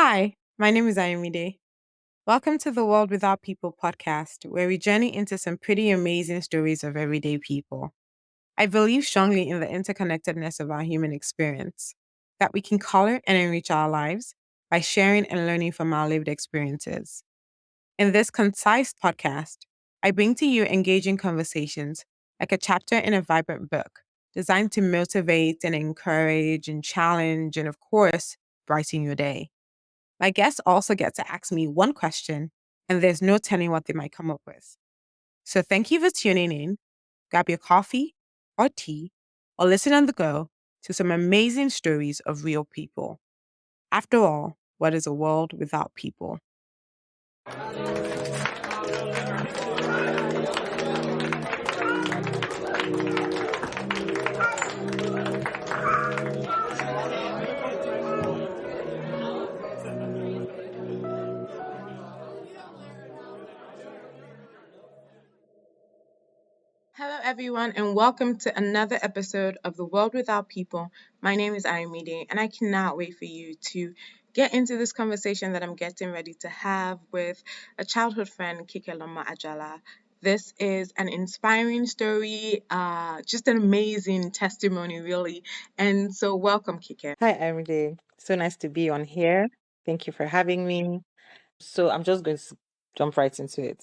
Hi, my name is Ayomide. Welcome to the World Without People podcast, where we journey into some pretty amazing stories of everyday people. I believe strongly in the interconnectedness of our human experience, that we can color and enrich our lives by sharing and learning from our lived experiences. In this concise podcast, I bring to you engaging conversations like a chapter in a vibrant book, designed to motivate and encourage and challenge and, of course, brighten your day. My guests also get to ask me one question, and there's no telling what they might come up with. So thank you for tuning in. Grab your coffee or tea or listen on the go to some amazing stories of real people. After all, what is a world without people? Hello, everyone, and welcome to another episode of The World Without People. My name is Ayomide, and I cannot wait for you to get into this conversation that I'm getting ready to have with a childhood friend, Kikelomo Ajala. This is an inspiring story, just an amazing testimony, really. And so, welcome, Kike. Hi, Emily. So nice to be on here. Thank you for having me. So I'm just going to jump right into it.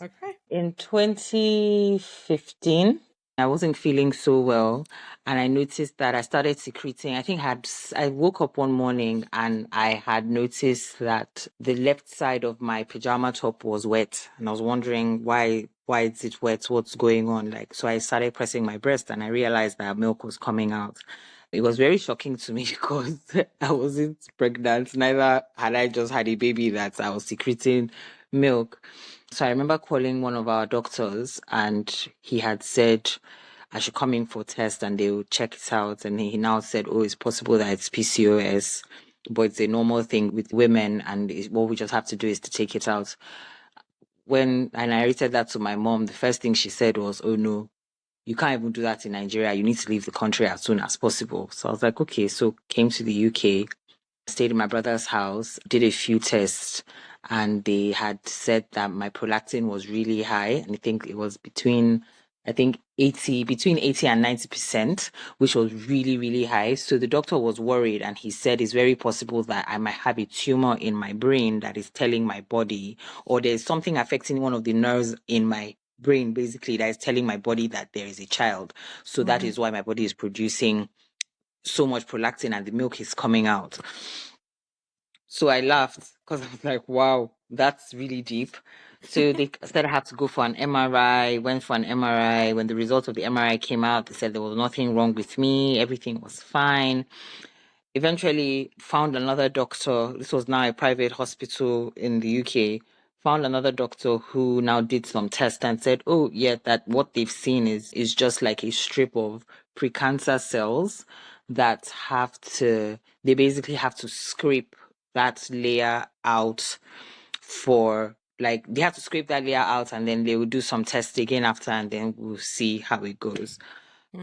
Okay. In 2015, I wasn't feeling so well, and I noticed that I started secreting. I woke up one morning and I had noticed that the left side of my pajama top was wet, and I was wondering why is it wet? What's going on? So I started pressing my breast, and I realized that milk was coming out. It was very shocking to me because I wasn't pregnant. Neither had I just had a baby that I was secreting milk. So I remember calling one of our doctors, and he had said I should come in for test and they would check it out. And he now said, oh, it's possible that it's PCOS, but it's a normal thing with women, and what we just have to do is to take it out. When I narrated that to my mom, the first thing she said was, oh no, you can't even do that in Nigeria. You need to leave the country as soon as possible. So I was like, okay. So came to the UK, stayed in my brother's house, did a few tests, and they had said that my prolactin was really high. And I think it was between 80 and 90%, which was really, really high. So the doctor was worried, and he said it's very possible that I might have a tumor in my brain that is telling my body, or there's something affecting one of the nerves in my brain, basically, that is telling my body that there is a child. So that is why my body is producing so much prolactin and the milk is coming out. So I laughed because I was like, wow, that's really deep. So they said I had to go for an MRI, went for an MRI. When the results of the MRI came out, they said there was nothing wrong with me, everything was fine. Eventually found another doctor. This was now a private hospital in the UK. Found another doctor who now did some tests and said, oh, yeah, that what they've seen is just like a strip of precancer cells that they basically have to scrape that layer out they have to scrape that layer out, and then they will do some tests again after, and then we'll see how it goes.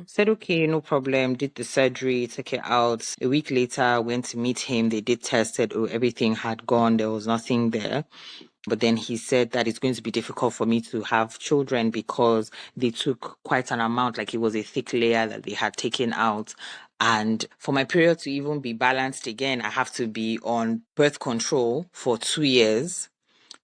Said, okay, no problem. Did the surgery, took it out. A week later, went to meet him. They did test, said, oh, everything had gone. There was nothing there. But then he said that it's going to be difficult for me to have children because they took quite an amount, like it was a thick layer that they had taken out. And for my period to even be balanced again, I have to be on birth control for 2 years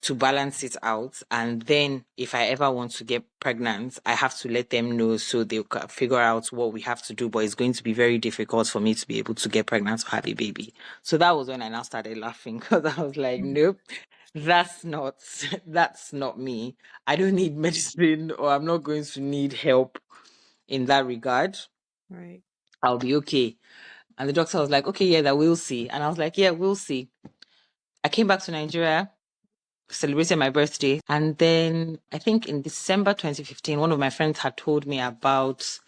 to balance it out. And then if I ever want to get pregnant, I have to let them know so they can figure out what we have to do. But it's going to be very difficult for me to be able to get pregnant or have a baby. So that was when I now started laughing because I was like, nope, that's not that's not me. I don't need medicine, or I'm not going to need help in that regard. Right. I'll be okay. And the doctor was like, okay, yeah, that we'll see. And I was like, yeah, we'll see. I came back to Nigeria, celebrated my birthday. And then I think in December 2015, one of my friends had told me about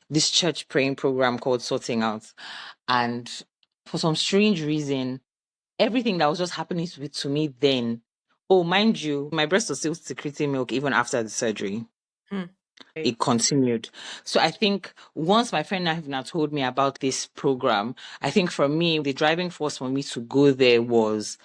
this church praying program called Sorting Out. And for some strange reason, everything that was just happening to me then, oh, mind you, my breast was still secreting milk even after the surgery. Right. it continued. So I think once my friend Navina told me about this program, I think for me, the driving force for me to go there was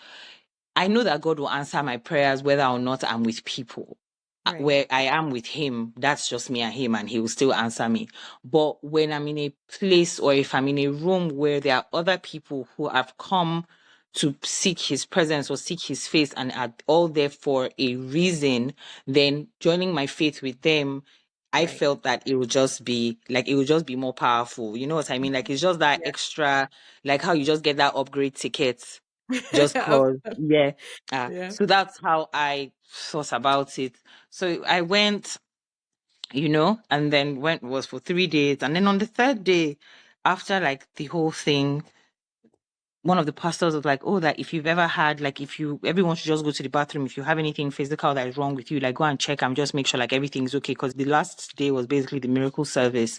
I know that God will answer my prayers whether or not I'm with people. Right. Where I am with him, that's just me and him, and he will still answer me. But when I'm in a place or if I'm in a room where there are other people who have come to seek his presence or seek his face and are all there for a reason, then joining my faith with them, I Right. felt that it would just be like it would just be more powerful. You know what I mean? Like it's just that Yeah. extra, like how you just get that upgrade ticket just Of cause, course. yeah. Yeah. So that's how I thought about it. So I went, and then went was for 3 days. And then on the third day, after like the whole thing, one of the pastors was like, oh, that if you've ever had, like, if you, everyone should just go to the bathroom. If you have anything physical that is wrong with you, like, go and check and just make sure, like, everything's okay. Because the last day was basically the miracle service.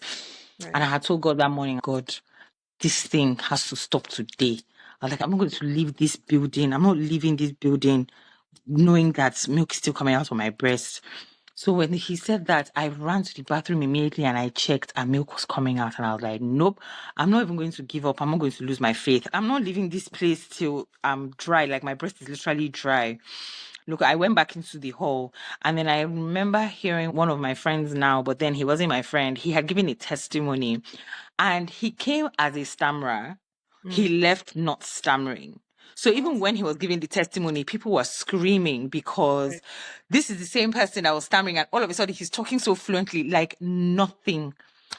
And Right. I had told God that morning, God, this thing has to stop today. I was like, I'm not going to leave this building. I'm not leaving this building knowing that milk is still coming out of my breast. So when he said that, I ran to the bathroom immediately and I checked and milk was coming out. And I was like, nope, I'm not even going to give up. I'm not going to lose my faith. I'm not leaving this place till I'm dry. Like my breast is literally dry. Look, I went back into the hall and then I remember hearing one of my friends now, but then he wasn't my friend. He had given a testimony and he came as a stammerer. He Mm. left not stammering. So even when he Awesome. was giving the testimony, people were screaming because Right. this is the same person that was stammering, and all of a sudden he's talking so fluently, like nothing.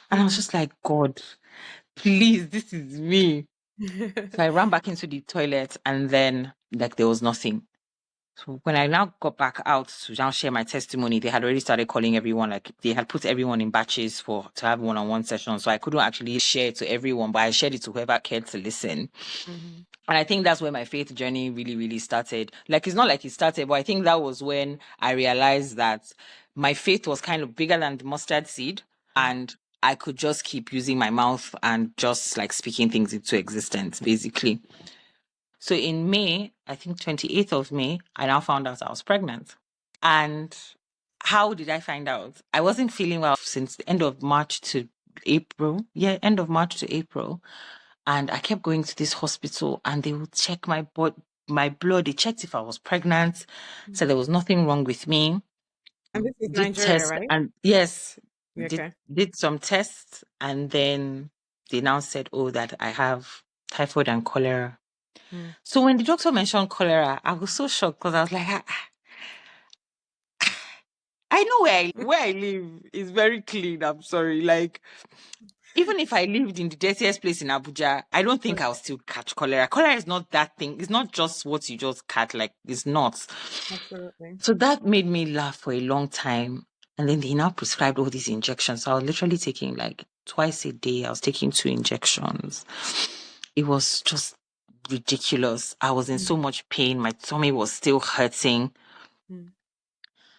And I was Mm. just like, God, please, this is me. So I ran back into the toilet, and then like there was nothing. So when I now got back out to now share my testimony, they had already started calling everyone. Like they had put everyone in batches for to have one-on-one sessions. So I couldn't actually share it to everyone, but I shared it to whoever cared to listen. Mm-hmm. And I think that's where my faith journey really, really started. Like, it's not like it started, but I think that was when I realized that my faith was kind of bigger than the mustard seed. And I could just keep using my mouth and just like speaking things into existence, basically. So in May, I think 28th of May, I now found out I was pregnant. And how did I find out? I wasn't feeling well since the end of March to April. Yeah, end of March to April. And I kept going to this hospital and they would check my blood. They checked if I was pregnant, said there was nothing wrong with me, And this is did Nigeria, tests right? and yes, did Okay. did some tests and then they now said, oh, that I have typhoid and cholera. Mm. So when the doctor mentioned cholera, I was so shocked because I was like, I know where I live is very clean. I'm sorry. Like, even if I lived in the dirtiest place in Abuja, I don't think I'll still catch cholera. Cholera is not that thing. It's not just what you just catch. Like, it's not. Absolutely. So that made me laugh for a long time. And then they now prescribed all these injections. So I was literally taking like twice a day. I was taking 2 injections. It was just ridiculous. I was in so Mm. much pain. My tummy was still hurting. Mm.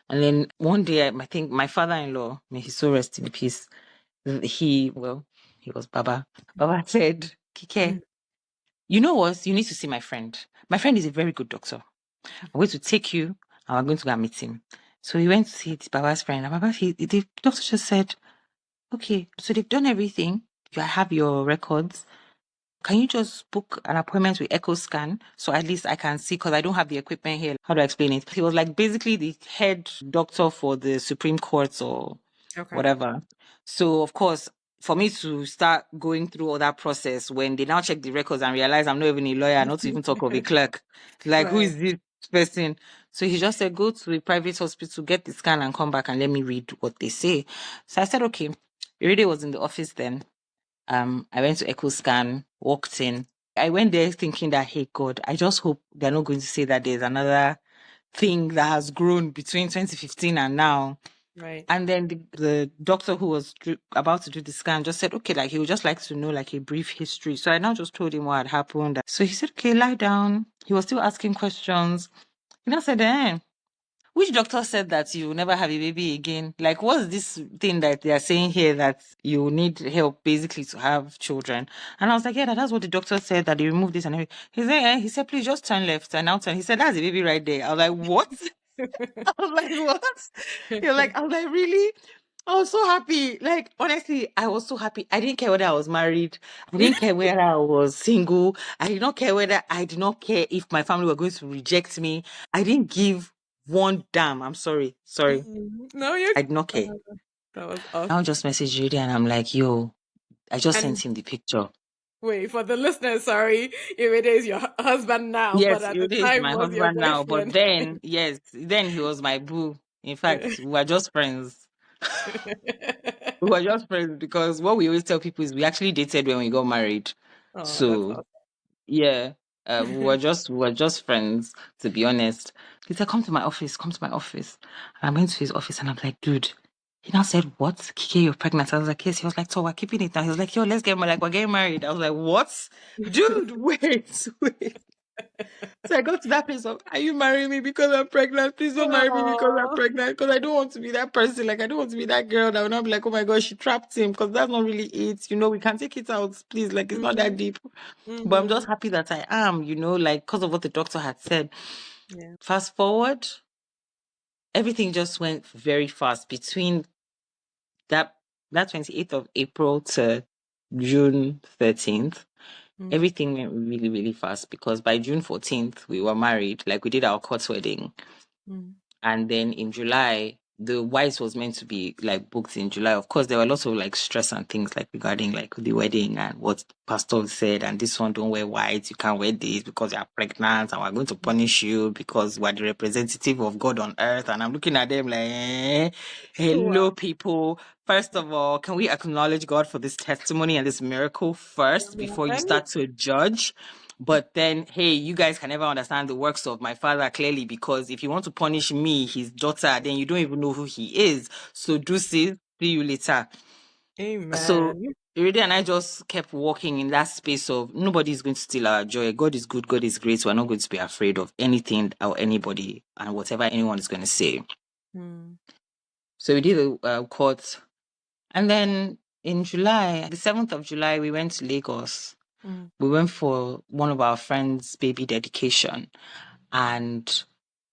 And then one day, I think my father-in-law, may he so rest in peace, he was Baba. Baba said, Kike, Mm. you know what? You need to see my friend. My friend is a very good doctor. I'm going to take you and we're going to go and meet him. So he went to see Baba's friend. And the doctor just said, okay, so they've done everything. You have your records. Can you just book an appointment with Echo Scan so at least I can see because I don't have the equipment here. How do I explain it? He was like basically the head doctor for the Supreme Court or Okay. whatever. So of course, for me to start going through all that process when they now check the records and realize I'm not even a lawyer, not to even talk of a clerk, like who Right. is this person? So he just said, go to a private hospital, get the scan and come back and let me read what they say. So I said, okay. Irede was in the office then. I went to Echo Scan, walked in. I went there thinking that, hey God, I just hope they're not going to say that there's another thing that has grown between 2015 and now. Right. And then the doctor who was about to do the scan just said, okay, like he would just like to know like a brief history. So I now just told him what had happened. So he said, okay, lie down. He was still asking questions. And I said, which doctor said that you will never have a baby again? Like, what's this thing that they are saying here that you need help basically to have children? And I was like, yeah, that's what the doctor said, that they removed this and everything. He said, please just turn left and now turn. He said, that's a baby right there. I was like, what? I was like, what? I was like, really? I was so happy. Like, honestly, I was so happy. I didn't care whether I was married. I didn't care whether I was single. I did not care if my family were going to reject me. I didn't give one damn. I'm sorry. Sorry. No, you're I did not care. that was I'll awesome. just message Judy and I'm like, yo, I just And sent him the picture. wait, for the listeners, sorry, it is your husband now, but Yes, at the it is time my was your husband now. But boyfriend. then, yes, then he was my boo. In fact, we were just friends. We were just friends because what we always tell people is we actually dated when we got married. Oh, that's So yeah, awesome. we were just friends, to be honest. He said, "Come to my office, come to my office." And I went to his office, and I'm like, "Dude." He now said, "What? Kike, you're pregnant?" I was like, "Yes." He was like, "So we're keeping it now." He was like, "Yo, let's get married. Like we're getting married." I was like, "What, dude? Wait, wait." So I got to that place of, "Are you marrying me because I'm pregnant? Please don't marry me because I'm Oh. pregnant. Because I don't want to be that person. Like I don't want to be that girl that will not be like, oh my god, she trapped him. Because that's not really it. You know, we can take it out, please. Like it's not that Mm-hmm. deep." But I'm just Mm-hmm. happy that I am, like because of what the doctor had said. Yeah. Fast forward, everything just went very fast between that 28th of April to June 13th. Mm, Everything went really, really fast because by June 14th, we were married. Like we did our court wedding. mm, And then in July, the white was meant to be like booked in July. Of course, there were lots of like stress and things like regarding like the wedding and what pastor said. And this one, don't wear white. You can't wear this because you're pregnant and we're going to punish you because we're the representative of God on earth. And I'm looking at them like, hello, wow. people. First of all, can we acknowledge God for this testimony and this miracle first before you Amen. start to judge? But then, hey, you guys can never understand the works of my father clearly because if you want to punish me, his daughter, then you don't even know who he is. So, deuces, see you later. So, Amen. Irede and I just kept walking in that space of nobody is going to steal our joy. God is good, God is great. We're not going to be afraid of anything or anybody and whatever anyone is going to say. Mm, So, we did a court. And then in July, the 7th of July, we went to Lagos. mm, We went for one of our friends' baby dedication, and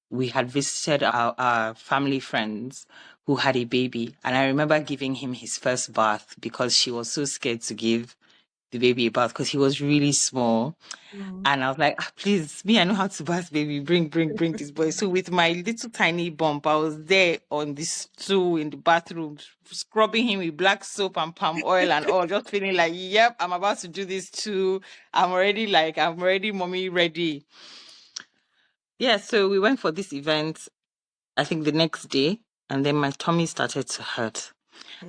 we had visited our family friends who had a baby. And I remember giving him his first bath because she was so scared to give the baby a bath because he was really small. mm. And I was like, "Ah, please, me, I know how to bath, baby. Bring this boy." So with my little tiny bump, I was there on the stool in the bathroom, scrubbing him with black soap and palm oil and all, just feeling like, yep, I'm about to do this too. I'm already mommy ready. Yeah, so we went for this event, I think the next day, and then my tummy started to hurt.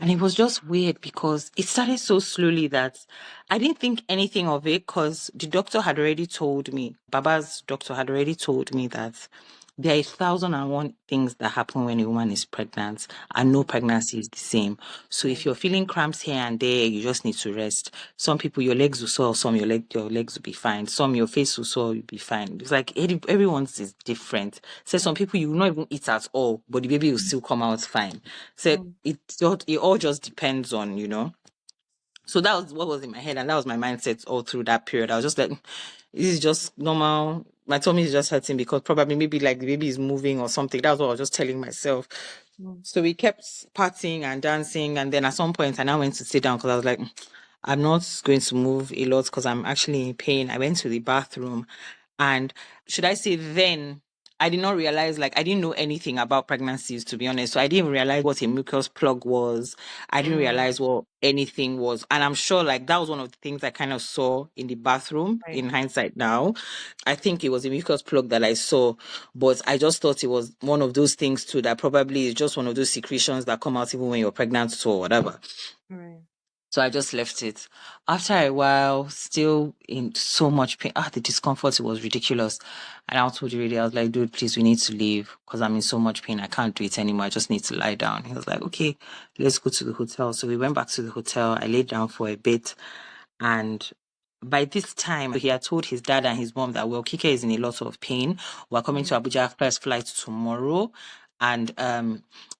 And it Mm, was just weird because it started so slowly that I didn't think anything of it because the doctor had already told me, Baba's doctor had already told me that there are 1,001 things that happen when a woman is pregnant, and no mm. pregnancy is the same. So if Right. you're feeling cramps here and there, you just need to rest. Some people, your legs will swell, some your legs will be fine. Some your face will swell, you'll be fine. It's like everyone's is different. So some Mm, people you will not even eat at all, but the baby will still come out fine. So mm, it all just depends on. So that was what was in my head, and that was my mindset all through that period. I was just like, this is just normal. My tummy is just hurting because probably maybe like the baby is moving or something. That's what I was just telling myself. mm, So we kept partying and dancing, and then at some point I now went to sit down because I was like, I'm not going to move a lot because I'm actually in pain. I went to the bathroom, and should I say then? I did not realize, like, I didn't know anything about pregnancies, to be honest. So I didn't even realize what a mucus plug was. I didn't mm. realize what anything was. And I'm sure, like, that was one of the things I kind of saw in the bathroom Right. in hindsight now. I think it was a mucus plug that I saw, but I just thought it was one of those things, too, that probably is just one of those secretions that come out even when you're pregnant or whatever. Right. So I just left it. After a while, still in so much pain. The discomfort was ridiculous. And I told you really, I was like, dude, please, we need to leave because I'm in so much pain. I can't do it anymore. I just need to lie down. He was like, okay, let's go to the hotel. So we went back to the hotel. I laid down for a bit. And by this time, he had told his dad and his mom that, well, Kike is in a lot of pain. We're coming to Mm, Abuja first flight tomorrow. And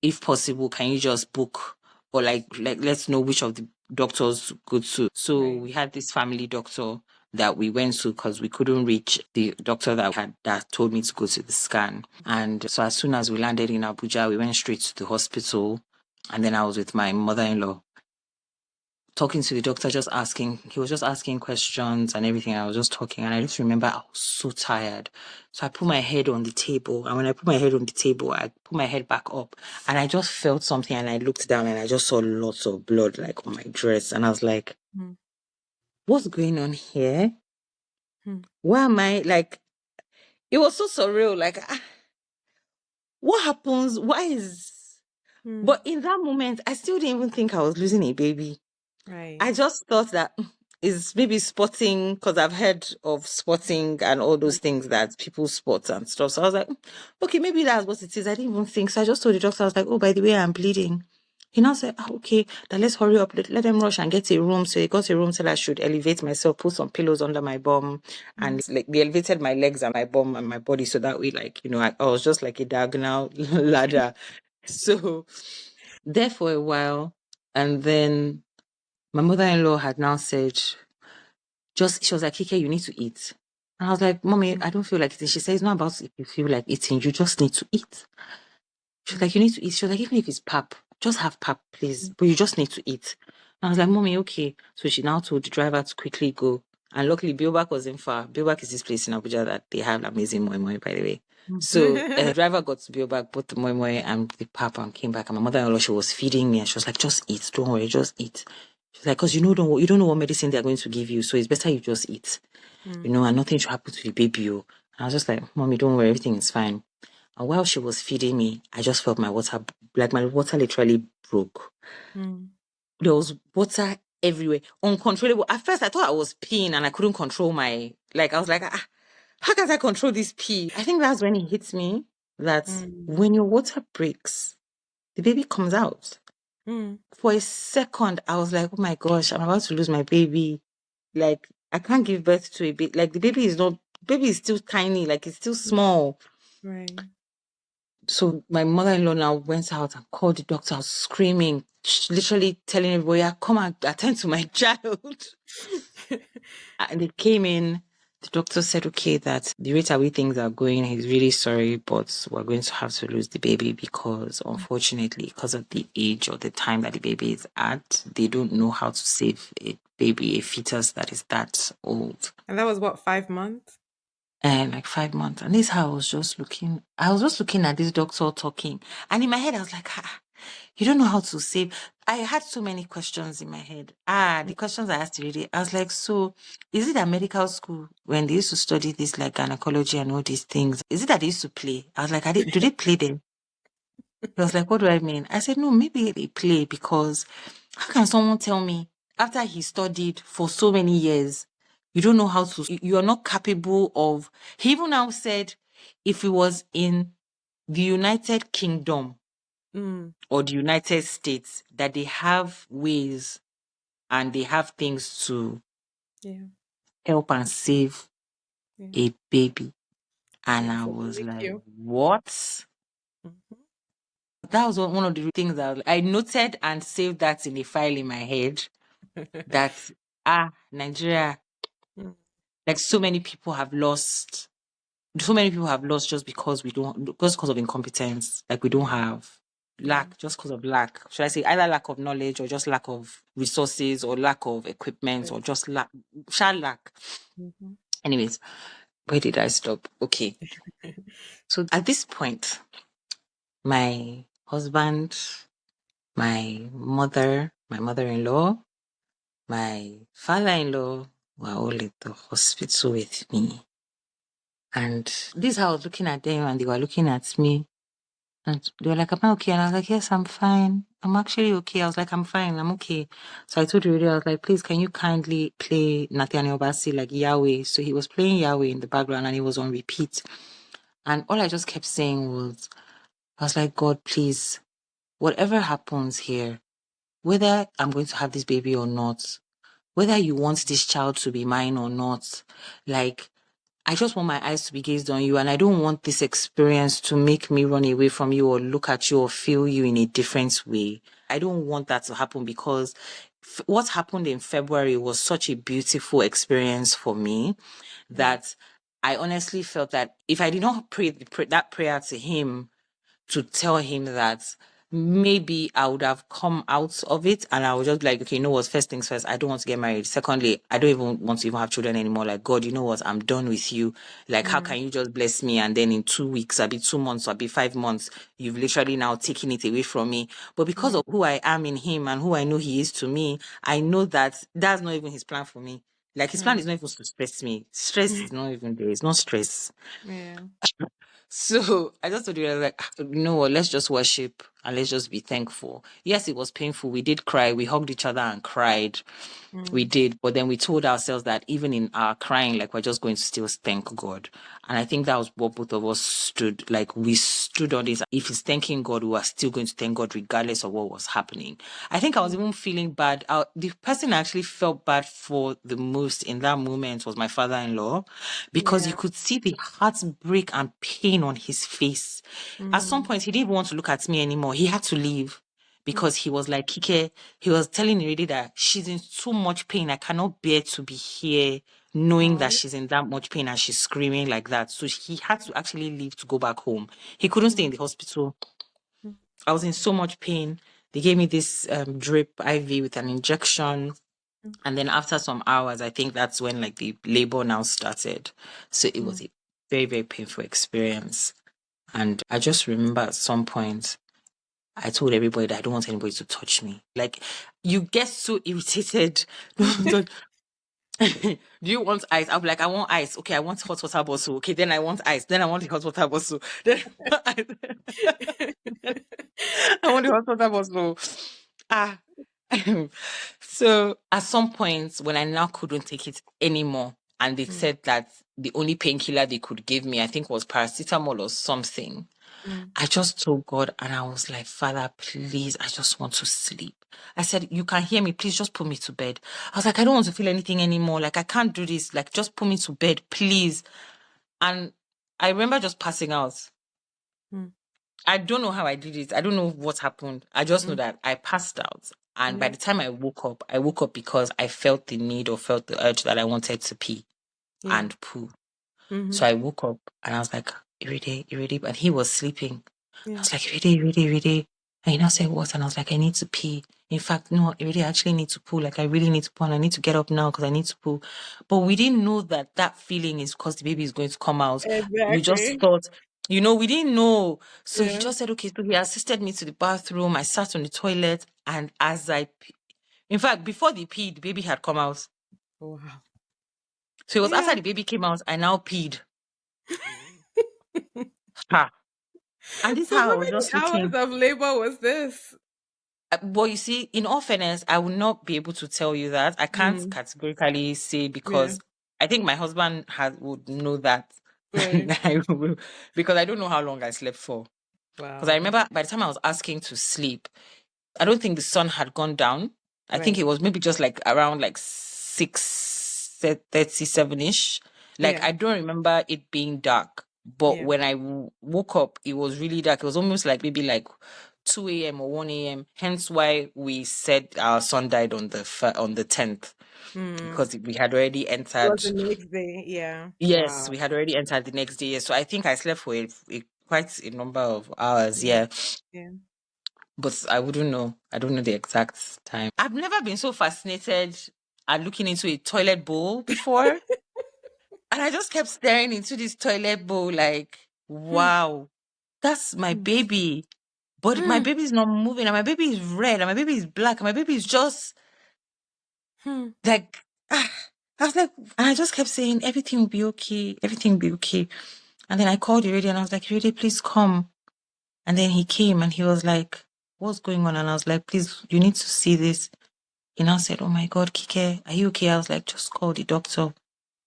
if possible, can you just book or like let's know which of the doctors go to. So right. we had this family doctor that we went to because we couldn't reach the doctor that told me to go to the scan. And so as soon as we landed in Abuja, we went straight to the hospital. And then I was with my mother-in-law talking to the doctor, he was just asking questions and everything. I was just talking, and I just remember I was so tired. So I put my head on the table, and when I put my head on the table, I put my head back up, and I just felt something, and I looked down, and I just saw lots of blood like on my dress, and I was like, Mm. what's going on here? Mm. Why am I like, it was so surreal. Like, what happens? Why is, Mm. but in that moment, I still didn't even think I was losing a baby. Right. I just thought that is maybe spotting, because I've heard of spotting and all those things that people spot and stuff. So I was like, okay, maybe that's what it is. I didn't even think. So I just told the doctor, I was like, oh, by the way, I'm bleeding. He now said, okay, then let's hurry up. Let them rush and get a room. So he got a room, said I should elevate myself, put some pillows under my bum. And like they elevated my legs and my bum and my body. So that way, like, I was just like a diagonal ladder. So there for a while. And then my mother-in-law had now said, she was like, Kike, you need to eat. And I was like, Mommy, I don't feel like eating. She said, it's not about if you feel like eating, you just need to eat. She was like, you need to eat. She was like, even if it's pap, just have pap, please. But you just need to eat. And I was like, Mommy, okay. So she now told the driver to quickly go. And luckily, Biobak wasn't far. Biobak is this place in Abuja that they have amazing moi moi, by the way. So the driver got to Biobak, bought the moi moi and the pap and came back. And my mother-in-law, she was feeding me and she was like, just eat. Don't worry, just eat. She's like, because you don't know what medicine they're going to give you. So it's better you just eat, and nothing should happen to the baby. And I was just like, Mommy, don't worry, everything is fine. And while she was feeding me, I just felt my water, like my water literally broke. There was water everywhere, uncontrollable. At first, I thought I was peeing and I couldn't control I was like, how can I control this pee? I think that's when it hits me that when your water breaks, the baby comes out. For a second, I was like, oh my gosh, I'm about to lose my baby. Like, I can't give birth to a baby. Like, baby is still tiny, like, it's still small. Right. So my mother-in-law now went out and called the doctor, screaming, literally telling everybody, "Yeah, come and attend to my child." And they came in. The doctor said, okay, that the rate at which things are going, he's really sorry, but we're going to have to lose the baby because, unfortunately, because of the age or the time that the baby is at, they don't know how to save a baby, a fetus that is that old. And that was what, 5 months? And like 5 months. And this is how I was just looking at this doctor talking. And in my head, I was like, you don't know how to save. I had so many questions in my head. The questions I asked already. I was like, so is it at medical school when they used to study this like gynecology and all these things? Is it that they used to play? I was like, do they play them? He was like, what do I mean? I said, no, maybe they play because how can someone tell me after he studied for so many years, you don't know how to, you are not capable of, he even now said, if he was in the United Kingdom or the United States, that they have ways and they have things to Yeah. help and save Yeah. a baby. And Yeah. I So was thank like, you. what? That was one of the things that I noted and saved that in a file in my head that, Nigeria, like so many people have lost just because of incompetence. Like we don't have lack, just because of lack. Should I say either lack of knowledge or just lack of resources or lack of equipment or just lack. Anyways, where did I stop? Okay. So at this point, my husband, my mother-in-law, my father-in-law were all at the hospital with me. And this is how I was looking at them and they were looking at me. And they were like, am I okay? And I was like, yes, I'm fine. I'm actually okay. I was like, I'm fine. I'm okay. So I told the radio, I was like, please, can you kindly play Nathaniel Bassi, like Yahweh? So he was playing Yahweh in the background and he was on repeat. And all I just kept saying was, I was like, God, please, whatever happens here, whether I'm going to have this baby or not, whether you want this child to be mine or not, like, I just want my eyes to be gazed on you. And I don't want this experience to make me run away from you or look at you or feel you in a different way. I don't want that to happen because what happened in February was such a beautiful experience for me that I honestly felt that if I did not pray that prayer to him, to tell him that maybe I would have come out of it and I would just be like, okay, you know what, first things first, I don't want to get married. Secondly, I don't even want to even have children anymore. Like, God, you know what, I'm done with you. Like, how Mm, can you just bless me? And then in 2 weeks, I'll be 2 months, I'll be 5 months, you've literally now taken it away from me. But because mm, of who I am in him and who I know he is to me, I know that that's not even his plan for me. Like, his plan mm. is not even to stress me. Stress is not even there. It's not stress. Yeah. So I just told you, like, you know what, let's just worship and let's just be thankful. Yes, it was painful. We did cry. We hugged each other and cried. We Mm, did. But then we told ourselves that even in our crying, like, we're just going to still thank God. And I think that was what both of us stood. Like, we stood on this. If it's thanking God, we were still going to thank God regardless of what was happening. I think I was mm. even feeling bad. The person I actually felt bad for the most in that moment was my father-in-law, because you Yeah. could see the heartbreak and pain on his face. At some Mm, point, he didn't even want to look at me anymore. He had to leave mm. because he was like, Kike, he was telling Irede that she's in too much pain. I cannot bear to be here knowing that Oh. she's in that much pain and she's screaming like that. So he had to actually leave to go back home. He couldn't stay Mm, in the hospital. mm, I was in so much pain. They gave me this drip IV with an injection. mm, And then after some hours, I think that's when like the labor now started. So it was mm. a very, very painful experience. And I just remember at some point, I told everybody that I don't want anybody to touch me. Like, you get so irritated. Do you want ice? I'll be like, I want ice. Okay, I want hot water bottle. Okay, then I want ice. Then I want the hot water bottle. Then I want the hot water bottle. Ah. So at some point, when I now couldn't take it anymore, and they Mm, said that the only painkiller they could give me, I think, was paracetamol or something. mm. I just told God and I was like, Father, please, I just want to sleep. I said, you can hear me. Please just put me to bed. I was like, I don't want to feel anything anymore. Like, I can't do this. Like, just put me to bed, please. And I remember just passing out. Mm, I don't know how I did it. I don't know what happened. I just know mm. that I passed out. And by Yeah. the time I woke up because I felt the need or felt the urge that I wanted to pee Yeah. and poo. Mm-hmm. So I woke up and I was like, Irede, Irede. And he was sleeping. I Yeah. was like, Irede, Irede, Irede. And he now said, what? And I was like, I need to pee. In fact, no, Irede, I actually need to poo. Like, I really need to poo and I need to get up now because I need to poo. But we didn't know that that feeling is because the baby is going to come out. We just Exactly. thought, we didn't know. So he Yeah. just said, okay, so he assisted me to the bathroom. I sat on the toilet. And in fact, before the pee, the baby had come out. Wow. So it was after Yeah. the baby came out, I now peed. Ha. And this is So how I how was many just hours looking. of labor was this? But you see, in all fairness, I will not be able to tell you that. I can't Mm. categorically say Yeah. because I think my husband would know that. Right. I will, because I don't know how long I slept for. Because I Wow. remember by the time I was asking to sleep, I don't think the sun had gone down. I think Right. it was maybe just like around like 6:37 ish. Like, Yeah. I don't remember it being dark. But Yeah. when I woke up, it was really dark. It was almost like maybe like 2 a.m. or 1 a.m. Hence why we said our son died on on the 10th, Mm. because we had already It was entered. the next day. Yeah. Yes, Wow. we had already entered the next day. So I think I slept for quite a number of hours. Yeah. Yeah. Yeah. But I wouldn't know. I don't know the exact time. I've never been so fascinated at looking into a toilet bowl before. And I just kept staring into this toilet bowl like, Hmm. wow, that's my Hmm. baby. But my Hmm. baby is not moving, and my baby is red, and my baby is black, and my baby is just Hmm. like, ah. I was like, and I just kept saying, everything will be okay, everything will be okay. And then I called Irede and I was like, Irede, please come. And then he came and he was like, what's going on? And I was like, please, you need to see this. He now said, oh my God, Kike, are you okay? I was like, just call the doctor.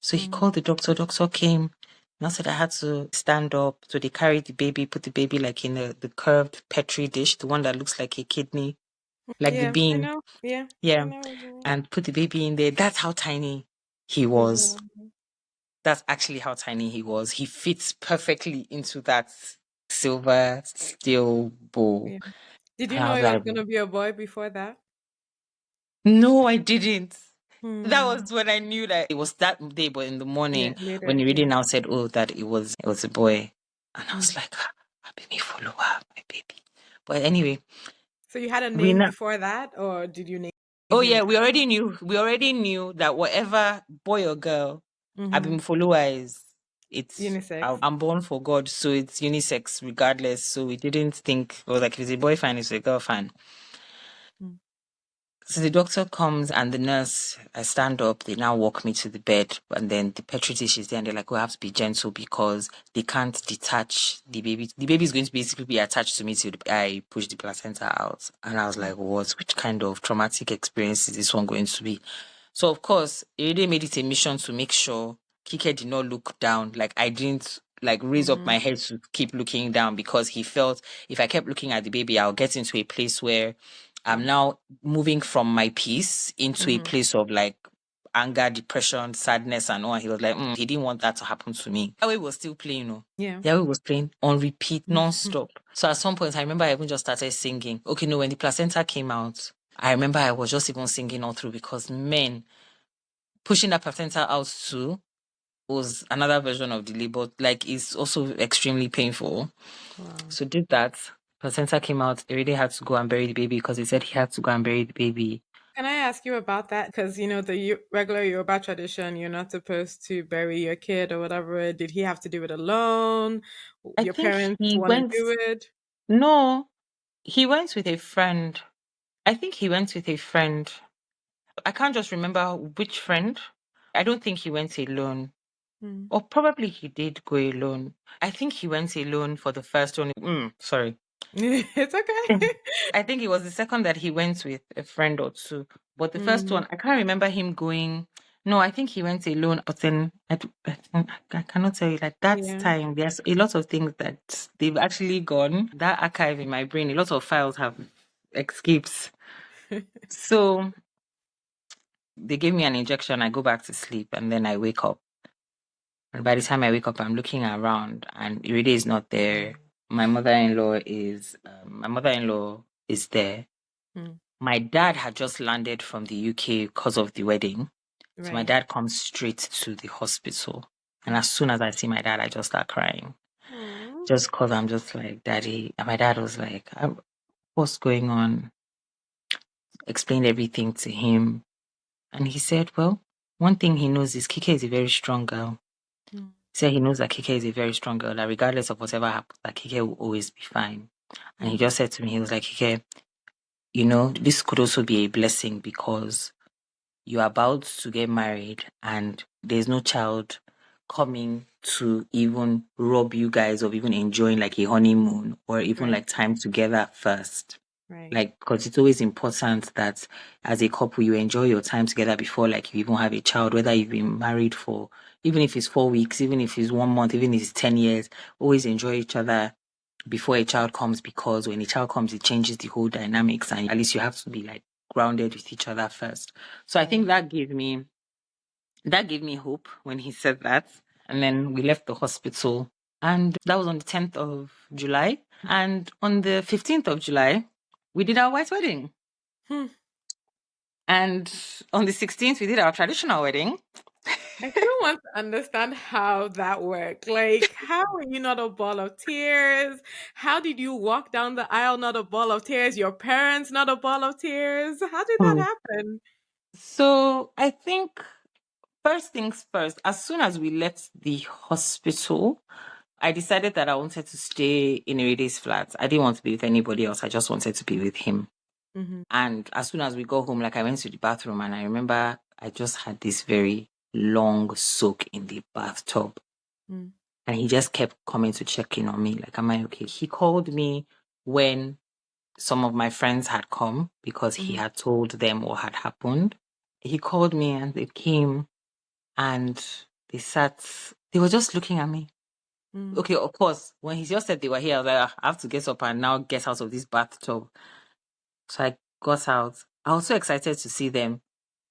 So he Hmm. called the doctor. Doctor came. And I said I had to stand up. So they carried the baby, put the baby like in the curved Petri dish, the one that looks like a kidney, like the Yeah. I bean. know. Yeah. I Yeah. know. And put the baby in there. That's how tiny he was. Wow. That's actually how tiny he was. He fits perfectly into that silver steel bowl. Yeah. Did you And I know was it was like, gonna be a boy before that? no, I didn't. That Hmm. was when I knew that it was that day, but in the Yeah. morning when Later. he really Yeah. now said, "Oh, that it was a boy," and I Hmm. was like, "Ah, my baby follower, my baby." But anyway, So you had a we name know. before that, or did you name Oh him? yeah, we already knew. We already knew that whatever boy or girl, I've Mm-hmm. been followers. It's Unisex. I'm born for God, so it's unisex regardless. So we didn't think, well, like if it's a boy fine, it's a girl fine. Mm. So the doctor comes and the nurse, I stand up, they now walk me to the bed, and then the petri dish is there, and they're like, we have to be gentle because they can't detach the baby. The baby is going to basically be attached to me till I push the placenta out. And I was like, what? Which kind of traumatic experience is this one going to be? So of course, it really made it a mission to make sure Kike did not look down. Like I didn't like raise up Mm-hmm. my head to keep looking down because he felt if I kept looking at the baby, I'll get into a place where I'm now moving from my peace into a Mm-hmm. place of like anger, depression, sadness, and all. And he was like, he didn't want that to happen to me. That way was still playing, Yeah. the way was playing on repeat, non-stop. So at some point, I remember I even just started singing. Okay, no, when the placenta came out, I remember I was just even singing all through because men pushing that placenta out too was another version of the labor. Like it's also extremely painful. Wow. So did that. Placenta came out. They really had to go and bury the baby because he said he had to go and bury the baby. Can I ask you about that? Because the regular Yoruba tradition, you're not supposed to bury your kid or whatever. Did he have to do it alone? I Your think parents he want to went. do it? No, he went with a friend. I think he went with a friend. I can't just remember which friend. I don't think he went alone. Mm. Or probably he did go alone. I think he went alone for the first one. Sorry. It's okay. I think it was the second that he went with a friend or two. But the first Hmm. one, I can't remember him going. No, I think he went alone. But then I cannot tell you like that Yeah. time. There's a lot of things that they've actually gone. That archive in my brain, a lot of files have escaped. So they gave me an injection. I go back to sleep and then I wake up. And by the time I wake up, I'm looking around and Iride is not there. My mother-in-law is there. Mm. My dad had just landed from the UK because of the wedding. So my Right. dad comes straight to the hospital. And Mm. as soon as I see my dad, I just start crying. Aw. Just because I'm just like, Daddy. And my dad was like, what's going on? Explained everything to him. And he said, well, one thing he knows is Kike is a very strong girl. Mm. He said he knows that Kike is a very strong girl, that regardless of whatever happens, that Kike will always be fine. And he Mm. just said to me, he was like, Kike, this could also be a blessing because you're about to get married and there's no child coming to even rob you guys of even enjoying like a honeymoon or even Right. like time together first. Right. Like, because it's always important that as a couple, you enjoy your time together before like you even have a child, whether you've been married for, even if it's 4 weeks, even if it's 1 month, even if it's 10 years, always enjoy each other before a child comes because when a child comes, it changes the whole dynamics and at least you have to be like grounded with each other first. So I think Right. that gave me hope when he said that. And then we left the hospital and that was on the 10th of July. And on the 15th of July, we did our white wedding. Hmm. And on the 16th, we did our traditional wedding. I still want to understand how that worked. Like, how are you not a ball of tears? How did you walk down the aisle not a ball of tears? Your parents not a ball of tears? How did that Hmm. happen? So I think first things first, as soon as we left the hospital, I decided that I wanted to stay in Iride's flat. I didn't want to be with anybody else. I just wanted to be with him. Mm-hmm. And as soon as we got home, like I went to the bathroom and I remember I just had this very long soak in the bathtub. Mm. And he just kept coming to check in on me. Like, am I okay? He called me when some of my friends had come because he Mm-hmm. had told them what had happened. He called me and they came and they sat, they were just looking at me. Mm. Okay, of course, when he just said they were here, I was like, I have to get up and now get out of this bathtub. So I got out. I was so excited to see them.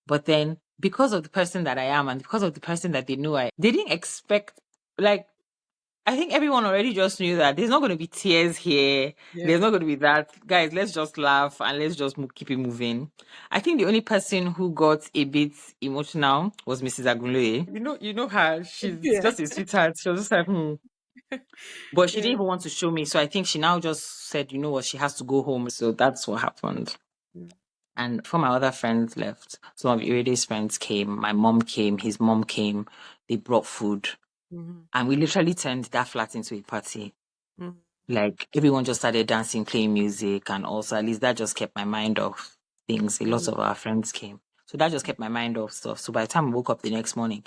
But then because of the person that I am and because of the person that they knew they didn't expect like I think everyone already just knew that there's not going to be tears here. There's Yeah. not going to be that. Guys, let's just laugh and let's just keep it moving. I think the only person who got a bit emotional was Mrs. Agunloye. You know her. She's Yeah. just a sweetheart. She was just like, But she didn't Yeah. even want to show me. So I think she now just said, you know what, she has to go home. So that's what happened. Mm, And before my other friends left, some of Iride's friends came. My mom came. His mom came. They brought food. mhm, And we literally turned that flat into a party. mhm. Like everyone just started dancing, playing music. And also, at least that just kept my mind off things. A lot Mm, of our friends came. So that just kept my mind off stuff. So by the time I woke up the next morning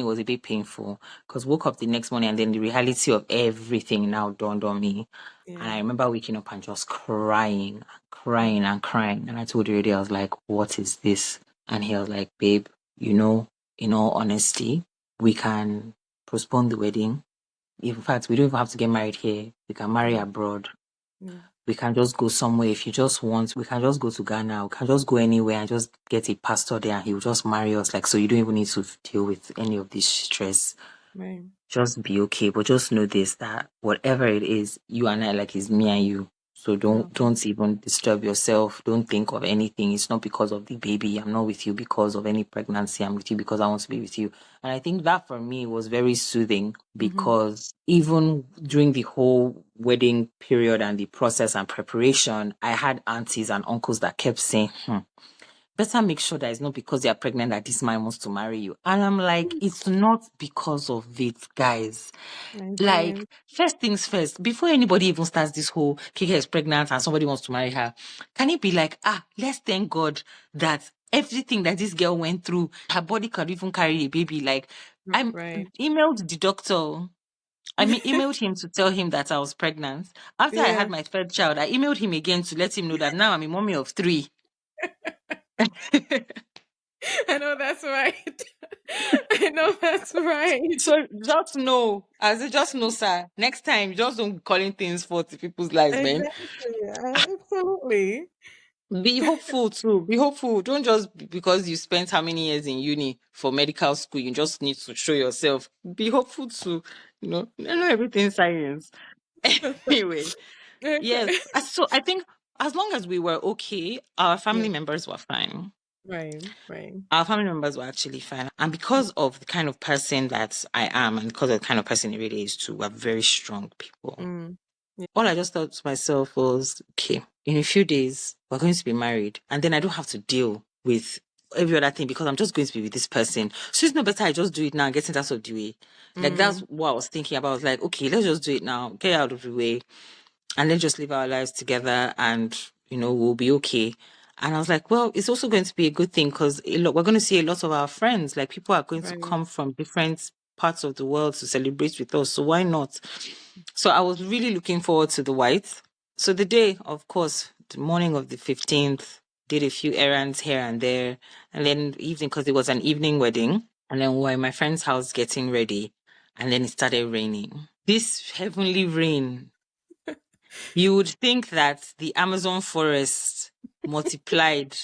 was a bit painful because woke up the next morning and then the reality of everything now dawned on me. And I yeah. remember waking up and just crying, Mm, crying and crying. And I told Rudy, I was like, what is this? And he was like, babe, you know, in all honesty, we can postpone the wedding. In fact, we don't even have to get married here. We can marry mm, abroad. mm, We can just go somewhere. If you just want, we can just go to Ghana. We can just go anywhere and just get a pastor there and he will just marry us. Like, so you don't even need to deal with any of this stress. right. Just be okay. But just know this, that whatever it is, you and I, like, is me and you. So Mhm, don't even disturb yourself. Don't think of anything. It's not because of the baby. I'm not with you because of any pregnancy. I'm with you because I want to be with you. And I think that for me was very soothing mhm, because even during the whole wedding period and the process and preparation, I had aunties and uncles that kept saying, better make sure that it's not because you're pregnant that this man wants to marry you. And I'm like, it's not because of it, guys. Like, Nigerians. first things first, before anybody even starts this whole Kike is pregnant and somebody wants to marry her, can it be like, let's thank God that everything that this girl went through, her body could even carry a baby. Like, I Right. emailed the doctor. I mean, emailed him to tell him that I was pregnant. After I Yeah, had my third child, I emailed him again to let him know that now I'm a mommy of three. I know that's right. I know that's right. So just know, as I just know, sir. Next time, just don't be calling things for people's lives, man. Exactly. Absolutely. Be hopeful too. Be hopeful. Don't just because you spent how many years in uni for medical school, you just need to show yourself. Be hopeful too. Not everything science. Anyway, Okay. yes. So I think as long as we were okay, our Yeah. family members were fine. Right. Right. Our family members were actually fine. And because of the kind of person that I am and because of the kind of person it really is too, we're very strong people. Mm. Yeah. All I just thought to myself was, okay, in a few days, we're going to be married. And then I don't have to deal with every other thing because I'm just going to be with this person. So it's not better I just do it now and get it out of the way. Like that's Mm. what I was thinking about. I was like, okay, let's just do it now, get it out of the way, and then just live our lives together and, we'll be okay. And I was like, well, it's also going to be a good thing because we're going to see a lot of our friends. Like people are going to Right. come from different parts of the world to celebrate with us. So why not? So I was really looking forward to the white. So the day, of course, the morning of the 15th, did a few errands here and there. And then evening, because it was an evening wedding. And then we were in my friend's house getting ready. And then it started raining. This heavenly rain, you would think that the Amazon forest multiplied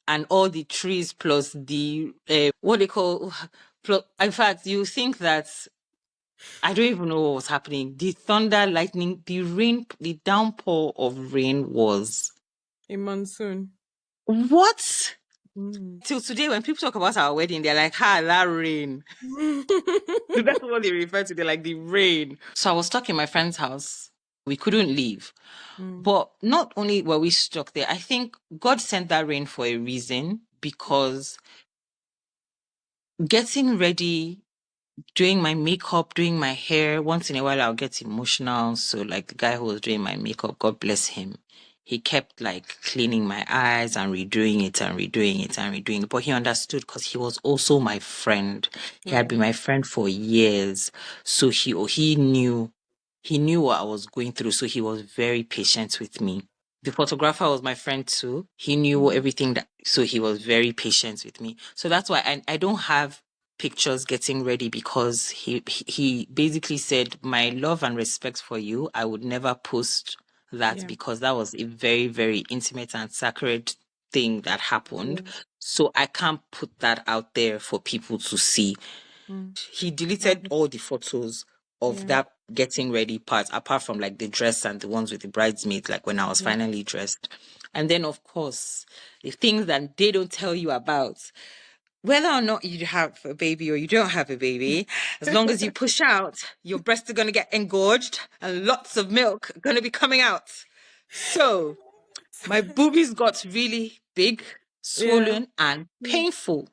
and all the trees plus the, what they call, plus, in fact, you think that I don't even know what was happening. The thunder, lightning, the rain, the downpour of rain was A monsoon. what? Mm. Till today, when people talk about our wedding, they're like, that rain. That's what they refer to. They're like, the rain. So I was stuck in my friend's house. We couldn't leave. Mm. But not only were we stuck there, I think God sent that rain for a reason because getting ready, doing my makeup, doing my hair. Once in a while, I'll get emotional. So, like the guy who was doing my makeup, God bless him, he kept like cleaning my eyes and redoing it and redoing it and redoing it. But he understood because he was also my friend. He had Right. been my friend for years. So he knew what I was going through. So he was very patient with me. The photographer was my friend too. He knew Mm. everything so he was very patient with me. So that's why I don't have pictures getting ready because he basically said my love and respect for you, I would never post that Yeah. because that was a very, very intimate and sacred thing that happened. Yeah. So I can't put that out there for people to see. Mm. He deleted Obvi- all the photos of Yeah. that getting ready part, apart from like the dress and the ones with the bridesmaids, like when I was Yeah. finally dressed. And then, of course, the things that they don't tell you about. whether or not you have a baby or you don't have a baby, as long as you push out, your breasts are going to get engorged and lots of milk going to be coming out. So my boobies got really big, Yeah. swollen, and painful.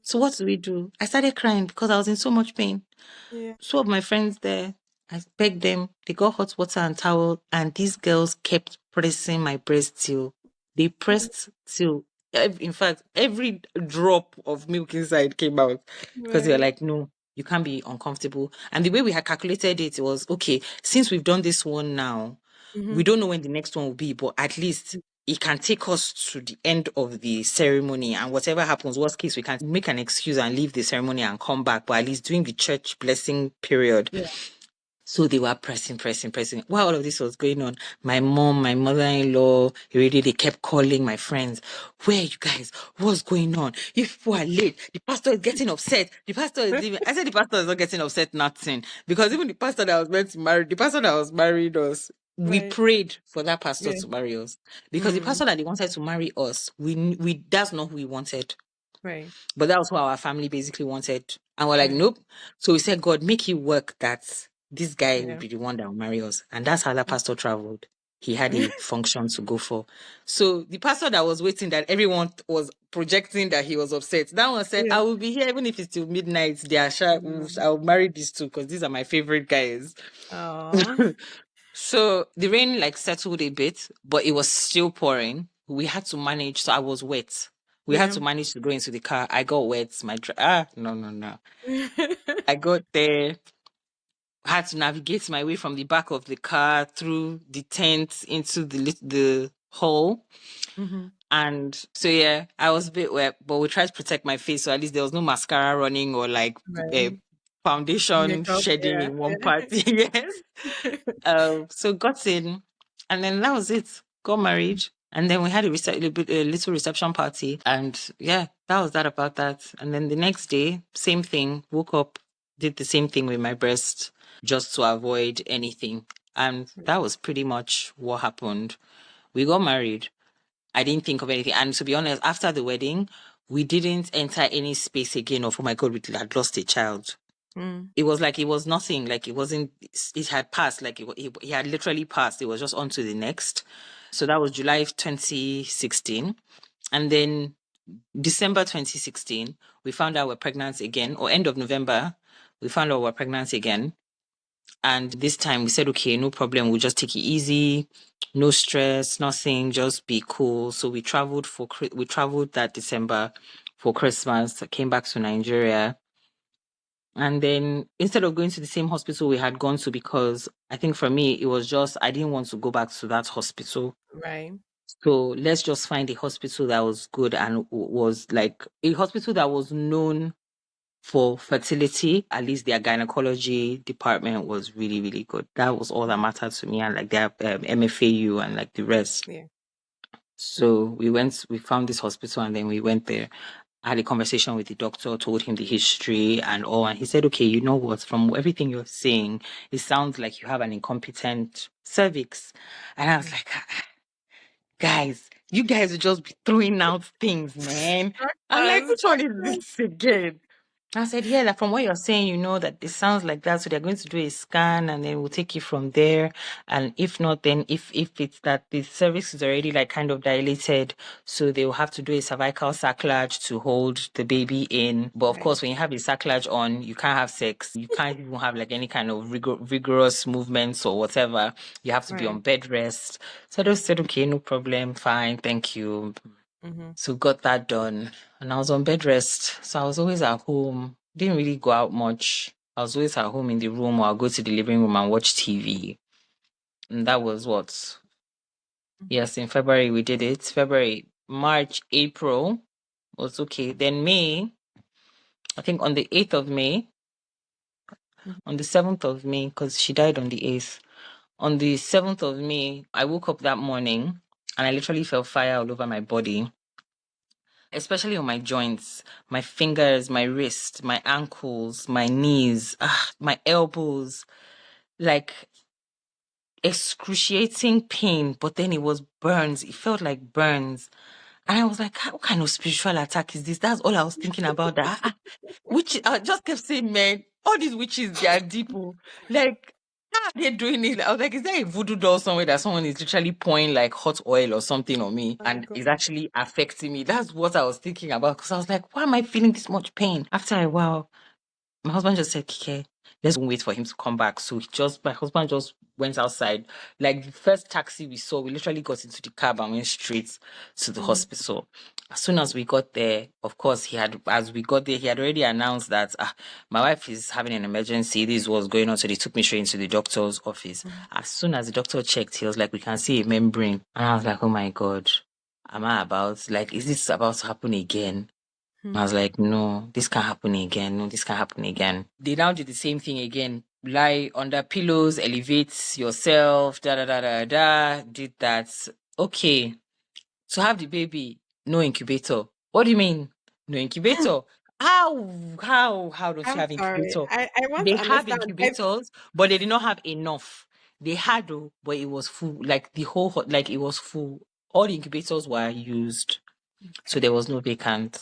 So what do we do? I started crying because I was in so much pain. Yeah. Two of my friends there, I begged them. They got hot water and towel, and these girls kept pressing my breast till they pressed till, in fact, every drop of milk inside came out because they were Right. like, no, you can't be uncomfortable. And the way we had calculated it was okay, since we've done this one now, we Mm-hmm. don't know when the next one will be, but at least it can take us to the end of the ceremony. And whatever happens, worst case, we can make an excuse and leave the ceremony and come back, but at least during the church blessing period. Yeah. So they were pressing, pressing, pressing. While all of this was going on, my mom, my mother-in-law, already they kept calling my friends. Where are you guys? What's going on? You people are late. The pastor is getting upset. The pastor is leaving. I said the pastor is not getting upset, nothing. Because even the pastor that was meant to marry, the pastor that was married us, we Right. prayed for that pastor Yeah. to marry us. Because the Mm. pastor that they wanted to marry us, we that's not who we wanted. Right. But that was what our family basically wanted. And we're like, Right. nope. So we said, God, make it work that this guy will Yeah. be the one that will marry us. And that's how that pastor traveled. He had a function to go for. So the pastor that was waiting, that everyone was projecting that he was upset, that one said, Yeah. I will be here even if it's till midnight. Mm. I'll marry these two because these are my favorite guys. Aw. So the rain like settled a bit, but it was still pouring. We had to manage. So I was wet. We had Yeah. to manage to go into the car. I got wet. No, no, no. I got there, had to navigate my way from the back of the car through the tent into the hall. Mm-hmm. And so yeah, I was a bit wet, but we tried to protect my face, so at least there was no mascara running or like uh, Right. foundation Makeup. shedding Yeah. in one Yeah. part. Yes. So got in, and then that was it. Got married, and then we had a little reception party, and yeah, that was that about that. And then the next day, same thing. Woke up, did the same thing with my breast, just to avoid anything, and that was pretty much what happened. We got married. I didn't think of anything, and to be honest, after the wedding, we didn't enter any space again of oh my god, we had lost a child. Mm. It was like it was nothing, like it wasn't, it had passed, like he had literally passed. It was just on to the next. So that was July 2016. And then December 2016, we found out we're pregnant again, or end of November, we found out we're pregnant again. And this time we said, okay, no problem, we'll just take it easy, no stress, nothing, just be cool. So we traveled that December for Christmas, came back to Nigeria. And then instead of going to the same hospital we had gone to, because I think for me, it was just, I didn't want to go back to that hospital. Right. So let's just find a hospital that was good and was like a hospital that was known for fertility. At least their gynecology department was really, really good. That was all that mattered to me. And like their MFAU and like the rest. Yeah. So we found this hospital and then we went there. I had a conversation with the doctor, told him the history and all, and he said, okay, you know what, from everything you're saying, it sounds like you have an incompetent cervix. And I was like, guys, you guys will just be throwing out things, man. I'm like, Us. which one is this again? I said, yeah, like from what you're saying, you know that it sounds like that. So they're going to do a scan and then we'll take it from there. And if not, then if it's that the cervix is already like kind of dilated, so they will have to do a cervical sacrilege to hold the baby in. But of Right. course, when you have a sacrilege on, you can't have sex. You can't even have like any kind of vigorous movements or whatever. You have to be on Right. bed rest. So I just said, okay, no problem, fine, thank you. Mm-hmm. So got that done. And I was on bed rest. So I was always at home. Didn't really go out much. I was always at home in the room or I'll go to the living room and watch TV. And that was what? Yes, in February we did it. February, March, April was okay. Then May, I think on the 8th of May, Mm-hmm. on the 7th of May, because she died on the 8th. On the 7th of May, I woke up that morning and I literally felt fire all over my body, especially on my joints, my fingers, my wrist, my ankles, my knees, my elbows, like excruciating pain. But then it was burns. It felt like burns. And I was like, what kind of spiritual attack is this? That's all I was thinking about. That which I just kept saying, man, all these witches, they are deep. Oh. Like, how are they doing it? I was like, is there a voodoo doll somewhere that someone is literally pouring like hot oil or something on me My and God. is actually affecting me? That's what I was thinking about. Because I was like, why am I feeling this much pain? After a while, my husband just said, Kike, let's wait for him to come back. So my husband just went outside. Like the first taxi we saw, we literally got into the cab and went straight to the hospital. As soon as we got there, of course, as we got there, he had already announced that my wife is having an emergency. This was going on. So they took me straight into the doctor's office. As soon as the doctor checked, he was like, we can see a membrane. And I was like, oh my God, is this about to happen again? I was like, no, this can't happen again. No, this can't happen again. They now did the same thing again. Lie under pillows, elevate yourself, da da da da da. Did that. Okay. To have the baby, no incubator. What do you mean? No incubator. How does she I'm have sorry. incubator? I want They to have understand. incubators, but they did not have enough. They had though, but it was full. Like the like it was full. All the incubators were used. So there was no vacant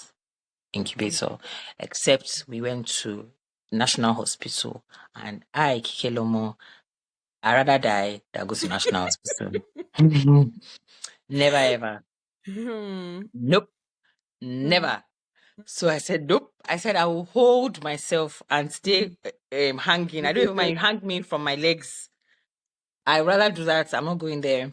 incubator, except we went to National Hospital and Kikelomo, I rather die than go to National Hospital. Never ever. Hmm. Nope. Hmm. Never. So I said, nope. I said, I will hold myself and stay hanging. I don't even mind hang me from my legs. I rather do that. I'm not going there.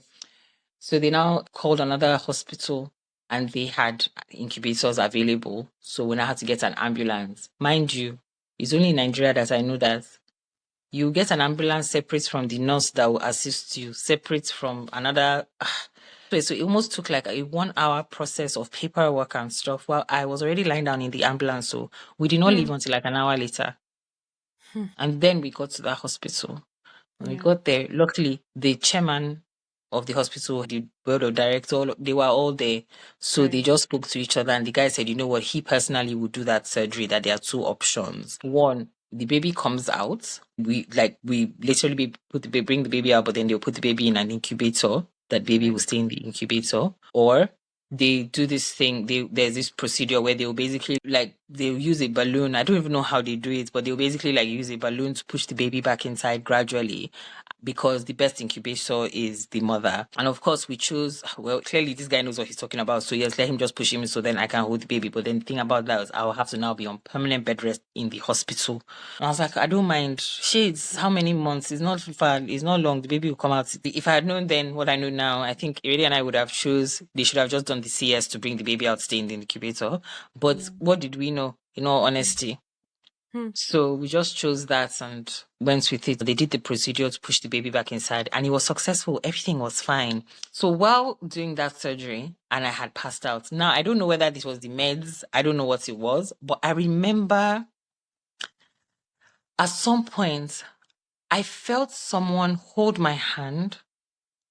So they now called another hospital and they had incubators available. So we now had to get an ambulance. Mind you, it's only in Nigeria that I know that you get an ambulance separate from the nurse that will assist you, separate from another. So it almost took like a 1 hour process of paperwork and stuff. Well, I was already lying down in the ambulance, so we did not Hmm. leave until like an hour later. Hmm. And then we got to that hospital. When we Yeah. got there, luckily the chairman of the hospital, the board of directors, they were all there. So Right. they just spoke to each other and the guy said, you know what, he personally would do that surgery, that there are two options. One, the baby comes out. We literally bring the baby out, but then they'll put the baby in an incubator. That baby will Right. stay in the incubator. Or they do this thing, there's this procedure where they'll basically they'll use a balloon. I don't even know how they do it, but they'll basically use a balloon to push the baby back inside gradually, because the best incubator is the mother. And of course, we chose, well, clearly this guy knows what he's talking about. So yes, let him just push him so then I can hold the baby. But then the thing about that is I'll have to now be on permanent bed rest in the hospital. And I was like, I don't mind. Shades, how many months? It's not far, it's not long. The baby will come out. If I had known then what I know now, I think Iridia and I would have they should have just done the CS to bring the baby out, stay in the incubator. But Yeah. what did we know? In all honesty. Hmm. So we just chose that and went with it. They did the procedure to push the baby back inside and it was successful. Everything was fine. So while doing that surgery, and I had passed out. Now, I don't know whether this was the meds. I don't know what it was, but I remember at some point, I felt someone hold my hand.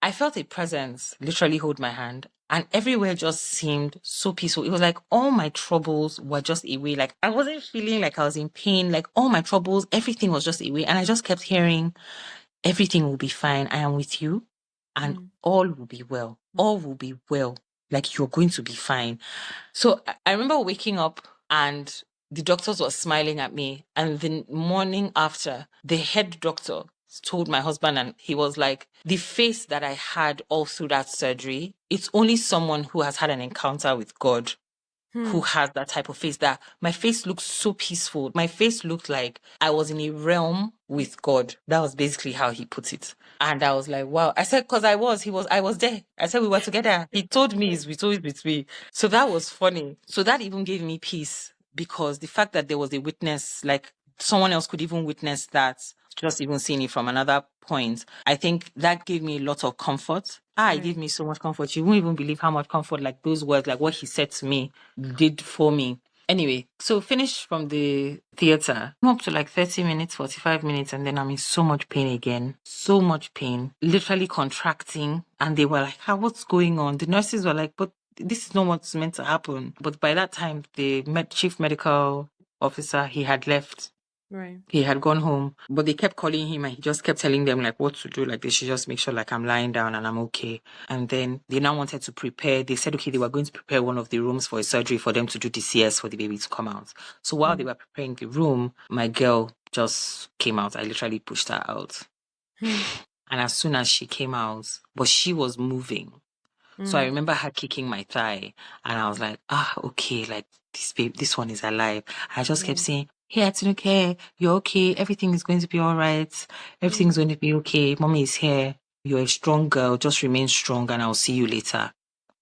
I felt a presence literally hold my hand, and everywhere just seemed so peaceful. It was like all my troubles were just away. Like I wasn't feeling like I was in pain. Like all my troubles, everything was just away. And I just kept hearing, everything will be fine. I am with you and Hmm. all will be well. All will be well. Like you're going to be fine. So I remember waking up and the doctors were smiling at me. And the morning after, the head doctor told my husband, and he was like, the face that I had all through that surgery, it's only someone who has had an encounter with God Hmm. who has that type of face. That my face looked so peaceful. My face looked like I was in a realm with God. That was basically how he put it. And I was like, wow. I said, because I was there. I said, we were together. He told me, we told it with me. So that was funny. So that even gave me peace, because the fact that there was a witness, like someone else could even witness that, just even seeing it from another point, I think that gave me a lot of comfort. It gave Right. me so much comfort. You won't even believe how much comfort, like those words, like what he said to me did for me. Anyway, so finished from the theater, I'm up to like 30 minutes, 45 minutes, and then I'm in so much pain again. So much pain, literally contracting. And they were like, what's going on? The nurses were like, but this is not what's meant to happen. But by that time, the chief medical officer, he had left. Right. He had gone home, but they kept calling him and he just kept telling them like what to do. Like they should just make sure like I'm lying down and I'm okay. And then they now wanted to prepare. They said, okay, they were going to prepare one of the rooms for a surgery for them to do the CS for the baby to come out. So while they were preparing the room, my girl just came out. I literally pushed her out. Mm. And as soon as she came out, but she was moving. So I Mm. remember her kicking my thigh and I was like, okay, like this babe, this one is alive. I just kept Right. saying, hey, Atinuke, you're okay. Everything is going to be all right. Everything's Mm. going to be okay. Mommy is here. You're a strong girl. Just remain strong and I'll see you later.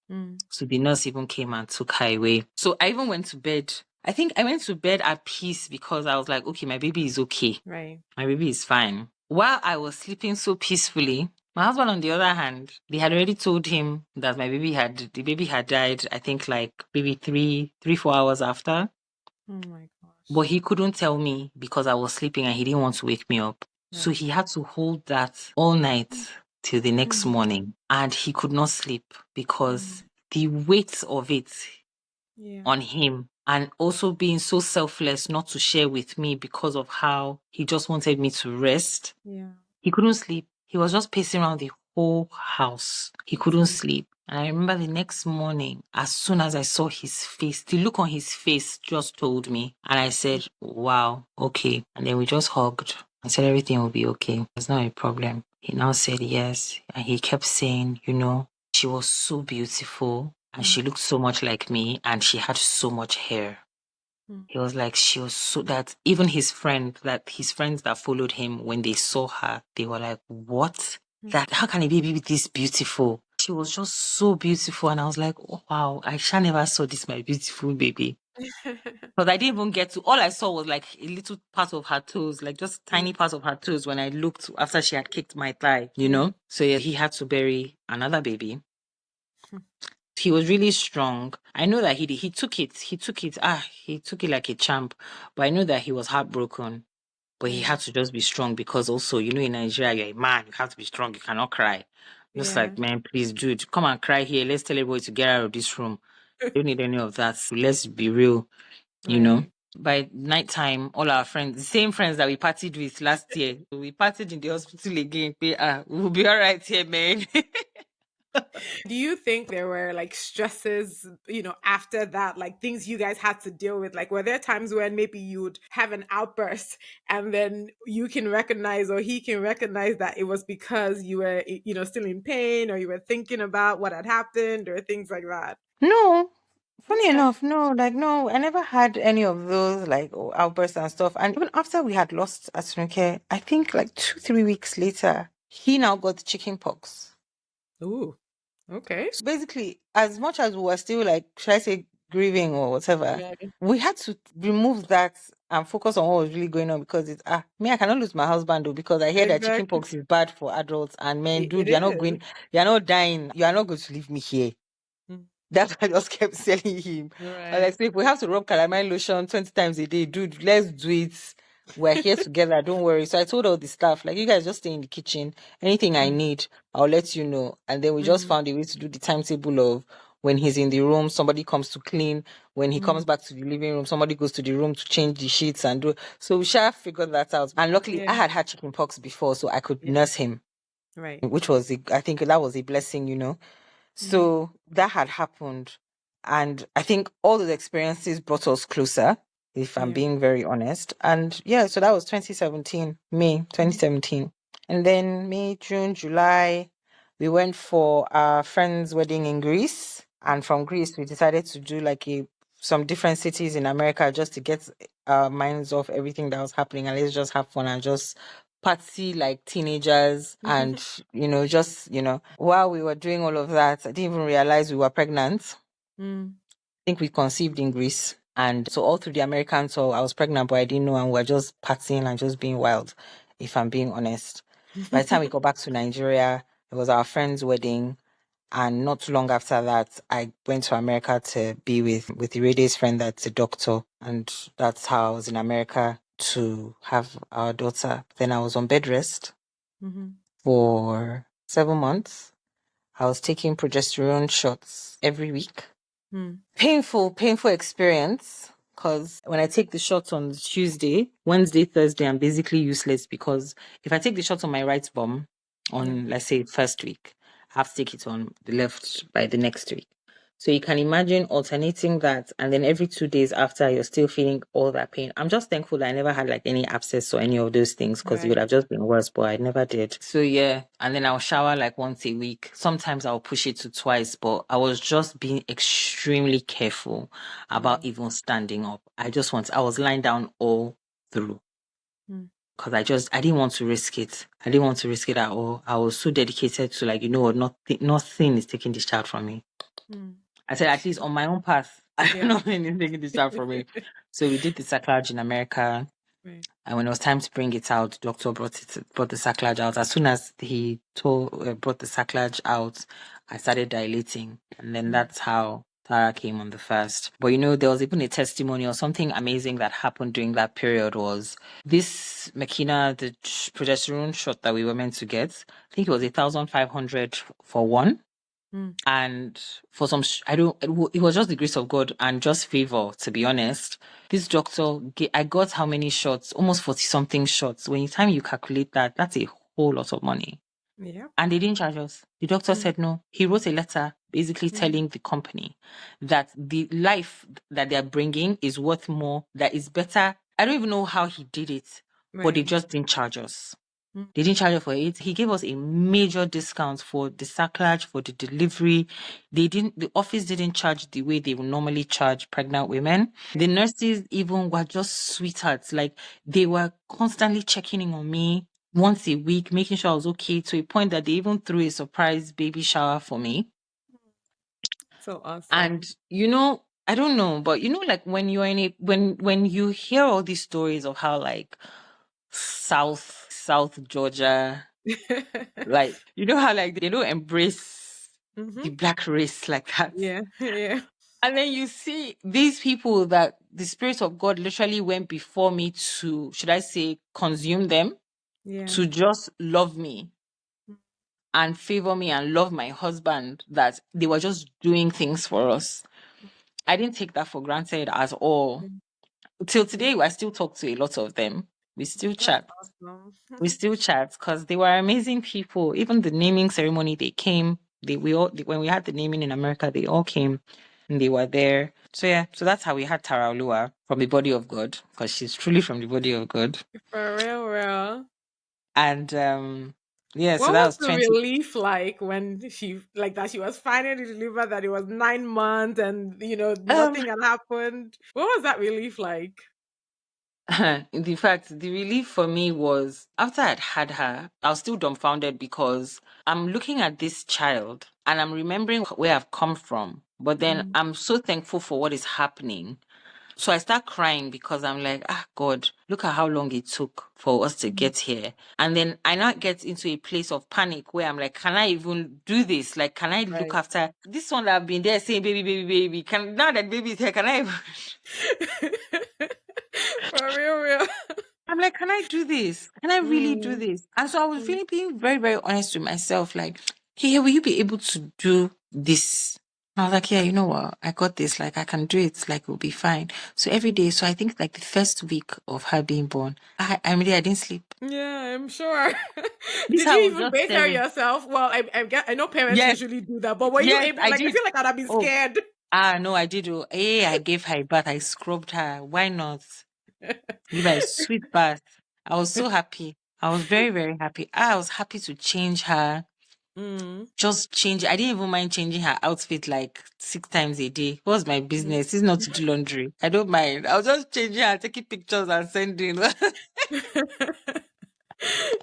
Mm. So the nurse even came and took her away. So I even went to bed. I think I went to bed at peace because I was like, okay, my baby is okay. Right. My baby is fine. While I was sleeping so peacefully, my husband, on the other hand, they had already told him that the baby had died, I think like maybe 4 hours after. Oh my But gosh. he couldn't tell me because I was sleeping and he didn't want to wake me up. So Right. he had to hold that all night till the next Mm. morning. And he could not sleep Mm. because the weight of it Yeah. on him and also being so selfless not to share with me because of how he just wanted me to rest. Yeah. He couldn't sleep. He was just pacing around the whole house. He couldn't Mm. sleep. And I remember the next morning, as soon as I saw his face, the look on his face just told me. And I said, wow, okay. And then we just hugged. I said, everything will be okay. There's not a problem. He now said yes. And he kept saying, she was so beautiful and Mm. she looked so much like me and she had so much hair. Mm. He was like, she was so that even his friends that followed him, when they saw her, they were like, what? Mm. That how can a baby be this beautiful? She was just so beautiful. And I was like, oh, wow, I shall never saw this, my beautiful baby. Because I didn't even get to, all I saw was like a little part of her toes, like just tiny Mm. part of her toes when I looked after she had kicked my thigh, you Yeah. know? So yeah, he had to bury another baby. He was really strong. I know that he took it. He took it like a champ. But I know that he was heartbroken. But he Mm. had to just be strong because also, in Nigeria, you're a man. You have to be strong. You cannot cry. Just Yeah. like, man, please, dude, come and cry here. Let's tell everybody to get out of this room. Don't need any of that. Let's be real, you know. Right. By nighttime, all our friends, the same friends that we partied with last year, we partied in the hospital again. We'll be all right here, man. Do you think there were like stresses, after that, like things you guys had to deal with? Like, were there times when maybe you'd have an outburst and then you can recognize or he can recognize that it was because you were, still in pain or you were thinking about what had happened or things like that? No, funny Okay. enough, no, like no, I never had any of those like outbursts and stuff. And even after we had lost Asunuke, I think like 2, 3 weeks later, he now got chicken pox. Ooh, okay. So basically, as much as we were still like, should I say, grieving or whatever, Right. we had to remove that and focus on what was really going on because it's me, I cannot lose my husband though, because I hear that chicken Exactly. pox is bad for adults and men, It dude, is. you're not dying, you are not going to leave me here. Mm. That's what I just kept telling him. I was like, Right. so if we have to rub calamine lotion 20 times a day, dude, let's do it. We're here together, don't worry. So I told all the staff, like, you guys just stay in the kitchen. Anything I Mm. need, I'll let you know. And then we just Mm. found a way to do the timetable of when he's in the room, somebody comes to clean. When he comes Mm. back to the living room, somebody goes to the room to change the sheets and do. So we shall figure that out. And luckily, Yeah. I had chicken pox before, so I could Yeah. nurse him, Right. which was, I think that was a blessing. Mm. So that had happened. And I think all those experiences brought us closer, if I'm Yeah. being very honest. And yeah, so that was 2017, May Mm. 2017. And then May, June, July, we went for our friend's wedding in Greece. And from Greece, we decided to do like some different cities in America just to get our minds off everything that was happening. And let's just have fun and just party like teenagers and while we were doing all of that, I didn't even realize we were pregnant. Mm. I think we conceived in Greece, and so all through the American tour I was pregnant, but I didn't know, and we are just partying and just being wild, if I'm being honest. By the time we got back to Nigeria, it was our friend's wedding, and not too long after that I went to America to be with Irede's friend that's a doctor, and that's how I was in America to have our daughter. Then I was on bed rest Mhm. for 7 months. I was taking progesterone shots every week. Mm. Painful experience. because when I take the shots on Tuesday, Wednesday, Thursday, I'm basically useless because if I take the shots on my right bum Yeah. on, let's say, first week, I have to take it on the left by the next week. So you can imagine alternating that, and then every 2 days after, you're still feeling all that pain. I'm just thankful that I never had like any abscess or any of those things because it would Right. have just been worse, but I never did. So yeah, and then I'll shower like once a week. Sometimes I'll push it to twice, but I was just being extremely careful about Mm. even standing up. I was lying down all through Mm. because I didn't want to risk it. I didn't want to risk it at all. I was so dedicated to like, you know what, nothing is taking this child from me. Mm. I said, at least on my own path, I don't Yeah. know anything taking this child from me. So we did the sacrilege in America. Right. And when it was time to bring it out, the doctor brought the sacrilege out. As soon as he brought the sacrilege out, I started dilating. And then Mm. that's how Tara came on the first. But you know, there was even a testimony or something amazing that happened during that period was this Makina, the progesterone shot that we were meant to get. I think it was 1,500 for one. Mm. And for some, it was just the grace of God and just favor, to be honest. This doctor, I got how many shots? Almost 40 something shots. When you time you calculate that, that's a whole lot of money. Yeah. And they didn't charge us. The doctor Mm. said no. He wrote a letter basically Mm. telling the company that the life that they're bringing is worth more, that is better. I don't even know how he did it, but they Right. just didn't charge us. Mm. They didn't charge us for it. He gave us a major discount for the sacrilege, for the delivery. The office didn't charge the way they would normally charge pregnant women. The nurses even were just sweethearts. Like they were constantly checking in on me once a week, making sure I was okay, to a point that they even threw a surprise baby shower for me. So And awesome. you know, I don't know, but you know, like when you're in a when you hear all these stories of how like South Georgia, like, you know how like they don't embrace Mm-hmm. the black race like that. Yeah. Yeah. And then you see these people that the Spirit of God literally went before me to, should I say, consume them, Yeah. to just love me and favor me and love my husband, that they were just doing things for us. I didn't take that for granted at all. Mm. Till Mm. today, I still talk to a lot of them. We still That's chat. awesome. We still chat because they were amazing people. Even the naming ceremony, they came. When we had the naming in America, they all came and they were there. So yeah, so that's how we had Tara Olua from the body of God, because she's truly from the body of God. For real, real. And yeah, so What that was was the 20. relief like when she like that she was finally delivered, that it was 9 months and Um, nothing had happened? What was that relief like? in fact, the relief for me was after I'd had her, I was still dumbfounded because I'm looking at this child and I'm remembering where I've come from. But then Mm. I'm so thankful for what is happening. So I start crying because I'm like, God, look at how long it took for us to Mm. get here. And then I now get into a place of panic where I'm like, can I even do this? Like, can I look Right. after this one that I've been there saying, baby, baby, baby? Now that baby is here, can I even? For real, real. I'm like, can I do this? Can I really do Mm. this? And so I was Mm. really being very, very honest with myself. Like, hey, will you be able to do this? I was like, yeah, you know what? I got this. Like, I can do it. Like, it'll be fine. So every day, so I think like the first week of her being born, I didn't sleep. Yeah, I'm sure. This Did I you was even just bathe her staring. yourself? Well, I know parents Yes, usually do that, but were you yes, able? I Like, I did. feel like I'd have been Oh, scared. no, I did. Oh, hey, I gave her a bath. I scrubbed her. Why not? Give her a sweet bath. I was so happy. I was very, very happy. I was happy to change her. Mm. Just change. I didn't even mind changing her outfit like 6 times a day. What's my Mm. business? It's not to do laundry. I don't mind. I was just changing her, taking pictures and sending.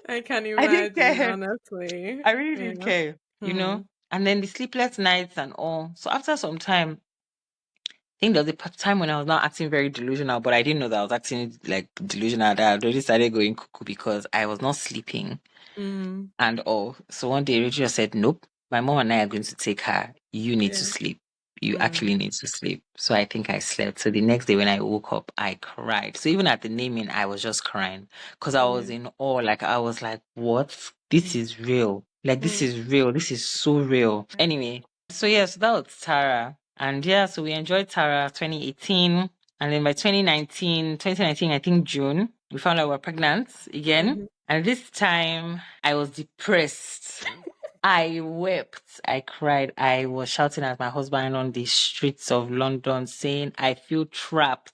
I can I didn't imagine, care. honestly. I really Yeah. didn't care, you Hmm. know? And then the sleepless nights and all. So after some time, I think there was a time when I was not acting very delusional, but I didn't know that I was acting like delusional. That I already started going cuckoo because I was not sleeping Mm. and all. So one day Rachel said, nope, my mom and I are going to take her. You need to Yeah. sleep. You Mm. actually need to sleep. So I think I slept. So the next day when I woke up, I cried. So even at the naming, I was just crying because I was Yeah. in awe. Like I was like, what? This Mm. is real. Like this Mm. is real. This is so real. Anyway, so yeah, so that was Tara. And yeah, so we enjoyed Tara 2018. And then by 2019, I think June, we found out we were pregnant again. Mhm. And this time I was depressed. I wept. I cried. I was shouting at my husband on the streets of London saying, I feel trapped.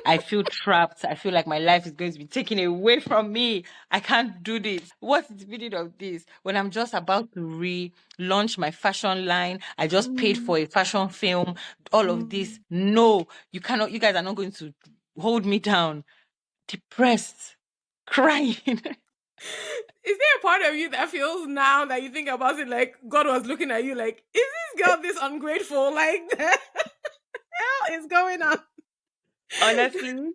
I feel trapped. I feel like my life is going to be taken away from me. I can't do this. What's the meaning of this? When I'm just about to relaunch my fashion line, I just paid Mm. for a fashion film, all of this. Mm. No, you cannot, you guys are not going to hold me down. Depressed, crying. Is there a part of you that feels now that you think about it like God was looking at you like, is this girl this ungrateful? Like, the hell is going on? Honestly,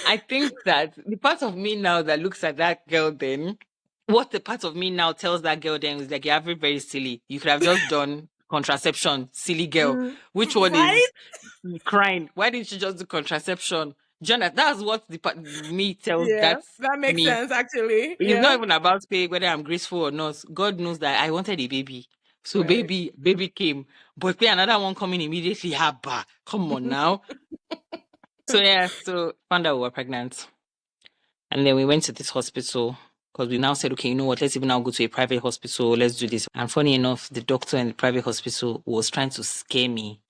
I think that the part of me now that looks at that girl then, what the part of me now tells that girl then is like, you're very, very silly. You could have just done contraception, silly girl. Mm. Which one Right? is crying? Why didn't you just do contraception? Jonathan, that's what the part me tells Yeah, that that makes me. sense actually. It's not Yeah. even about pay whether I'm graceful or not. God knows that I wanted a baby. So Right. baby came. But pay another one coming immediately. Haba. Come on now. So yeah, so found out we were pregnant. And then we went to this hospital because we now said, okay, you know what, let's even now go to a private hospital, let's do this. And funny enough, the doctor in the private hospital was trying to scare me,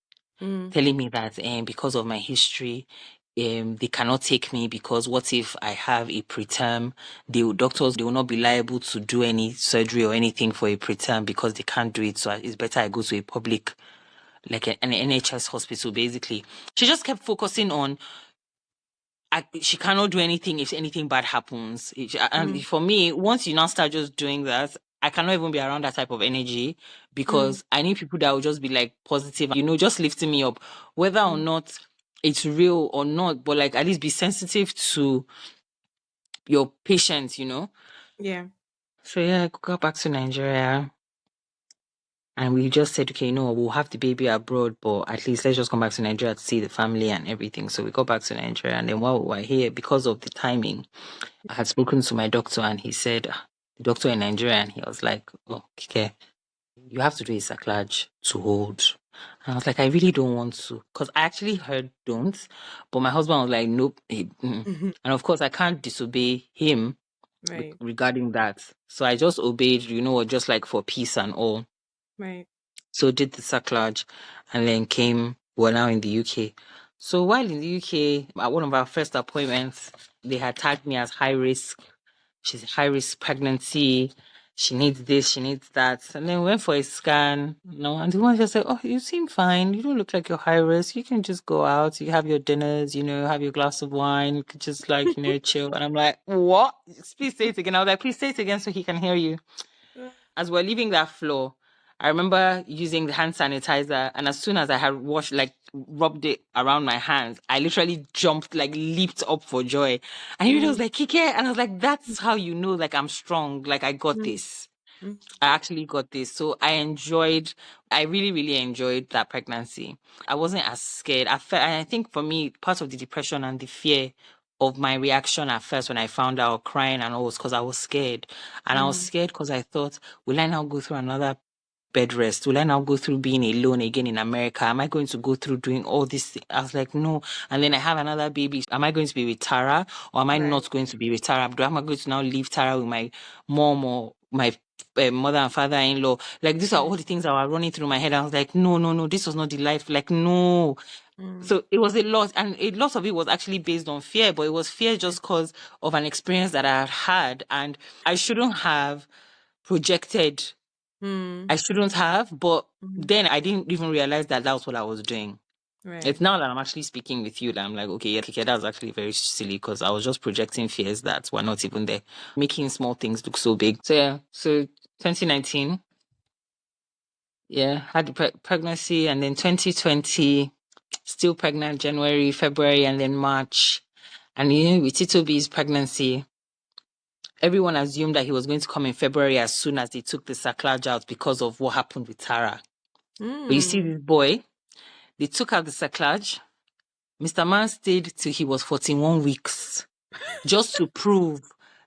Mm. telling me that because of my history, they cannot take me because what if I have a preterm? Doctors, they will not be liable to do any surgery or anything for a preterm because they can't do it. So it's better I go to a public, like an NHS hospital, basically. She just kept focusing on she cannot do anything if anything bad happens. And Mm. for me, once you now start just doing that, I cannot even be around that type of energy Mm. because I need people that will just be like positive, just lifting me up, whether or Mm. not it's real or not, but like at least be sensitive to your patients. Yeah. So yeah, I got back to Nigeria and we just said, okay, we'll have the baby abroad, but at least let's just come back to Nigeria to see the family and everything. So we got back to Nigeria and then while we were here, because of the timing, I had spoken to my doctor and he said, the doctor in Nigeria, and he was like, oh, Kike, you have to do a sacrilege to hold. And I was like, I really don't want to. Because I actually heard don't. But my husband was like, nope. Mhm. And of course, I can't disobey him Right. regarding that. So I just obeyed, just like for peace and all. Right. So did the sacrilege and then we're now in the UK. So while in the UK, at one of our first appointments, they had tagged me as high risk. She's a high risk pregnancy. She needs this, she needs that. And then we went for a scan, and the one just said, oh, you seem fine. You don't look like you're high risk. You can just go out, you have your dinners, have your glass of wine, you could just like, chill. And I'm like, what? Please say it again. I was like, please say it again so he can hear you. As we're leaving that floor, I remember using the hand sanitizer, and as soon as I had washed, like rubbed it around my hands, I literally jumped, like leaped up for joy. And he was Mm. like, Kike, and I was like, that's how you know, like I'm strong, like I got Mm. this. Mm. I actually got this. So I really, really enjoyed that pregnancy. I wasn't as scared. And I think for me, part of the depression and the fear of my reaction at first when I found out crying and all was because I was scared. And I was Mm. scared because I thought, will I now go through another bed rest? Will I now go through being alone again in America? Am I going to go through doing all this? I was like, no. And then I have another baby. Am I going to be with Tara or am I Right. not going to be with Tara? Am I going to now leave Tara with my mom or my mother and father-in-law? Like, these are all Right. the things that were running through my head. I was like, no, no, no, this was not the life. Like, no. Mm. So it was a lot, and a lot of it was actually based on fear, but it was fear just because of an experience that I had had, and I shouldn't have projected. Mm. I shouldn't have, but Mhm. then I didn't even realize that that was what I was doing. Right. It's now that I'm actually speaking with you that I'm like, okay, yeah, okay, that was actually very silly because I was just projecting fears that were not even there, making small things look so big. So yeah, so 2019, yeah, had the pregnancy, and then 2020, still pregnant January, February, and then March. And with Tito B's pregnancy, everyone assumed that he was going to come in February as soon as they took the sacrilege out because of what happened with Tara. But you see, Mm. this boy, they took out the sacrilege. Mr. Man stayed till he was 41 weeks just to prove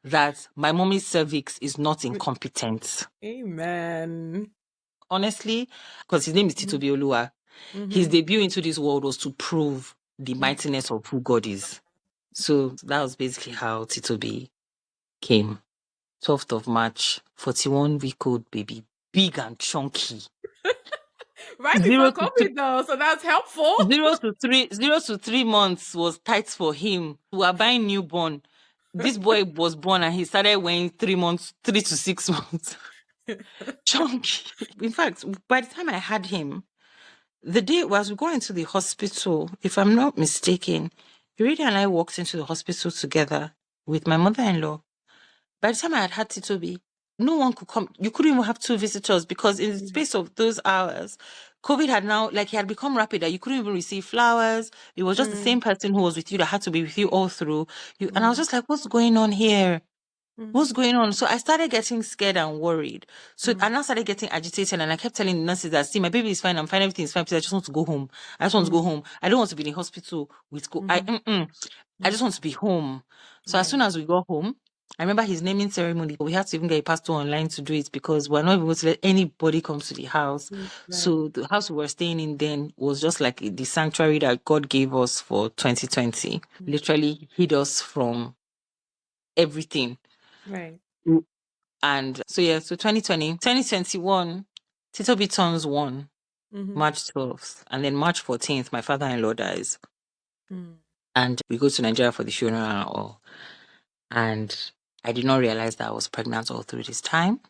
that my mommy's cervix is not incompetent. Amen. Honestly, because his name is Tito Mhm. Biolua. His Mhm. debut into this world was to prove the mightiness of who God is. So that was basically how Titobi came. 12th of March, 41-week old baby, big and chunky. Right before Zero to COVID, though, so that's helpful. 0 to 3 months was tight for him. We were buying newborn. This boy was born and he started weighing 3 months, 3 to 6 months. Chunky. In fact, by the time I had him, the day was we going to the hospital, if I'm not mistaken, Yurida and I walked into the hospital together with my mother-in-law. By the time I had Titobi, no one could come. You couldn't even have two visitors because in the space of those hours, COVID had now, like, he had become rapid that you couldn't even receive flowers. It was just the same person who was with you that had to be with you all through. And I was just like, what's going on here? What's going on? So I started getting scared and worried. So I now started getting agitated and I kept telling the nurses that, see, my baby is fine. I'm fine. Everything is fine. Please, I just want to go home. I just want to go home. I don't want to be in the hospital with I just want to be home. So as soon Right. as we got home, I remember his naming ceremony. We had to even get a pastor online to do it because we're not even going to let anybody come to the house. Right. So the house we were staying in then was just like the sanctuary that God gave us for 2020. Literally hid us from everything. Right. And so, yeah, so 2021, Tito B turns 1, Mm-hmm. March 12th. And then March 14th, my father-in-law dies. Mm. And we go to Nigeria for the funeral and all. And I did not realize that I was pregnant all through this time.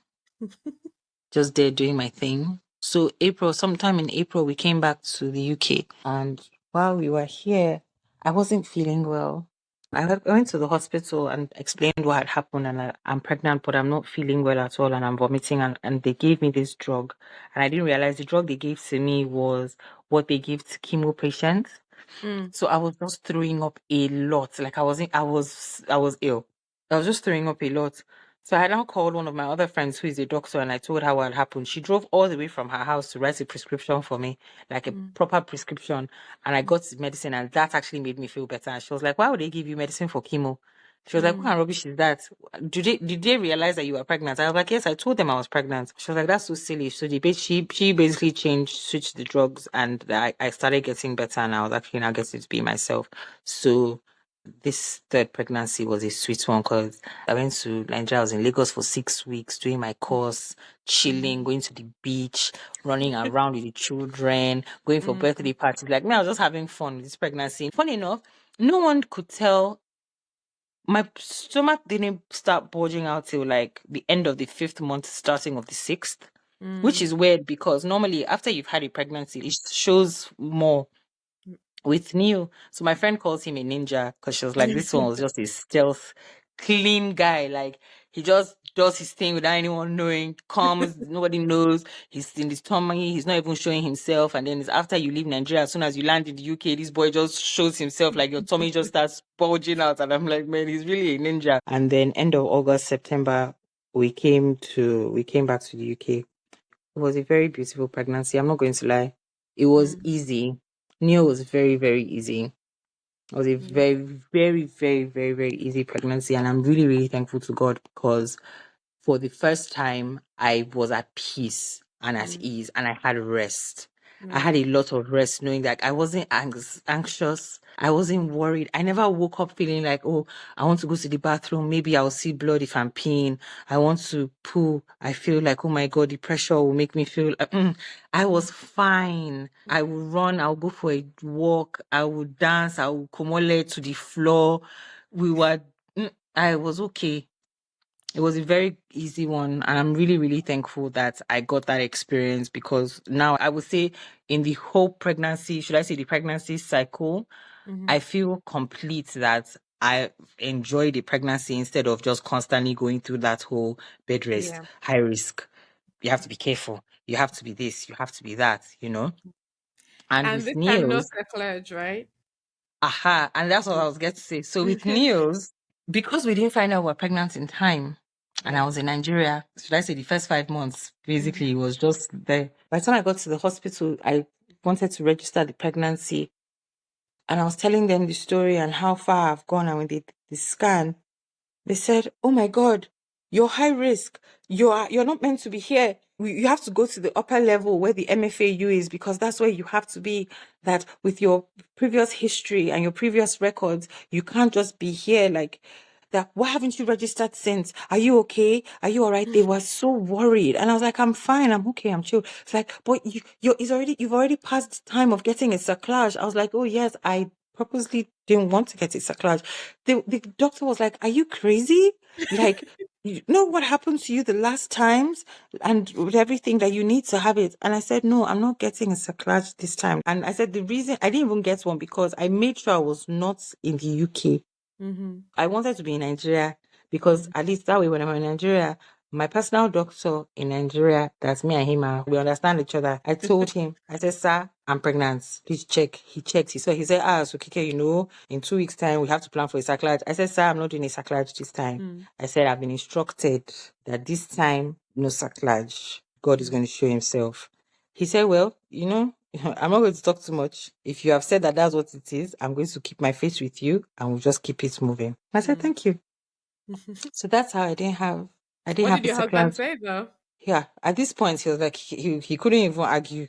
Just there doing my thing. So sometime in April, we came back to the UK. And while we were here, I wasn't feeling well. I went to the hospital and explained what had happened, and I'm pregnant, but I'm not feeling well at all, and I'm vomiting, and they gave me this drug. And I didn't realize the drug they gave to me was what they give to chemo patients. Mm. So I was just throwing up a lot. Like I was ill. I was just throwing up a lot. So I now called one of my other friends who is a doctor and I told her what had happened. She drove all the way from her house to write a prescription for me, like a proper prescription. And I got the medicine and that actually made me feel better. And she was like, why would they give you medicine for chemo? She was like, what kind of rubbish is that? Did they realize that you were pregnant? I was like, yes, I told them I was pregnant. She was like, that's so silly. So she basically switched the drugs and I started getting better and I was actually now getting to be myself. So this third pregnancy was a sweet one because I went to Nigeria. I was in Lagos for 6 weeks doing my course, chilling, going to the beach, running around with the children, going for birthday parties. Like me, I was just having fun with this pregnancy. Funny enough, no one could tell. My stomach didn't start bulging out till like the end of the 5th month, starting of the 6th, which is weird because normally after you've had a pregnancy, it shows more with Neil. So my friend calls him a ninja because she was like, this one was just a stealth, clean guy. Like he just does his thing without anyone knowing, comes, nobody knows. He's in his tummy, he's not even showing himself. And then it's after you leave Nigeria, as soon as you land in the UK, this boy just shows himself, like your tummy just starts bulging out. And I'm like, man, he's really a ninja. And then end of August, September, we came back to the UK. It was a very beautiful pregnancy. I'm not going to lie. It was easy. Neil was very, very easy. It was a very, very, very, very, very easy pregnancy. And I'm really, really thankful to God because for the first time, I was at peace and at ease and I had rest. I had a lot of rest knowing that I wasn't anxious. I wasn't worried. I never woke up feeling like, oh, I want to go to the bathroom. Maybe I'll see blood if I'm peeing. I want to poo. I feel like, oh my God, the pressure will make me feel. I was fine. I would run. I'll go for a walk. I would dance. I would komole to the floor. We were, I was okay. It was a very easy one, and I'm really, really thankful that I got that experience because now I would say in the whole pregnancy, should I say the pregnancy cycle, I feel complete that I enjoyed the pregnancy instead of just constantly going through that whole bed rest, Yeah. high risk. You have to be careful. You have to be this. You have to be that, And And with this time, no Niels, sacrilege, right? aha, and that's what I was getting to say. So with Niels, because we didn't find out we were pregnant in time, and I Yeah. was in Nigeria, should I say the first 5 months, basically, it was just there. By the time I got to the hospital, I wanted to register the pregnancy, and I was telling them the story and how far I've gone. And when they did the scan, they said, oh my God, You're high risk. You're not meant to be here. You have to go to the upper level where the MFAU is, because that's where you have to be. That with your previous history and your previous records, you can't just be here like that. Why haven't you registered since? Are you okay? Are you all right? They were so worried. And I was like, I'm fine. I'm okay. I'm chill. It's like, but you've already passed the time of getting a cerclage. I was like, oh yes, I purposely didn't want to get a cerclage. The doctor was like, are you crazy? Like, you know what happened to you the last times and with everything that you need to have it. And I said, no, I'm not getting a cerclage this time. And I said, the reason I didn't even get one because I made sure I was not in the UK. Mm-hmm. I wanted to be in Nigeria because at least that way when I'm in Nigeria, my personal doctor in Nigeria, that's me and him, we understand each other. I told him, I said, sir, I'm pregnant. Please check. He checked. He said, so Kike, in 2 weeks' time, we have to plan for a sacrilege. I said, sir, I'm not doing a sacrilege this time. Mm. I said, I've been instructed that this time, no sacrilege. God is going to show himself. He said, well, I'm not going to talk too much. If you have said that that's what it is, I'm going to keep my face with you and we'll just keep it moving. I said, thank you. So that's how I didn't What have did a your husband second. say though? Yeah. At this point, he was like, he couldn't even argue.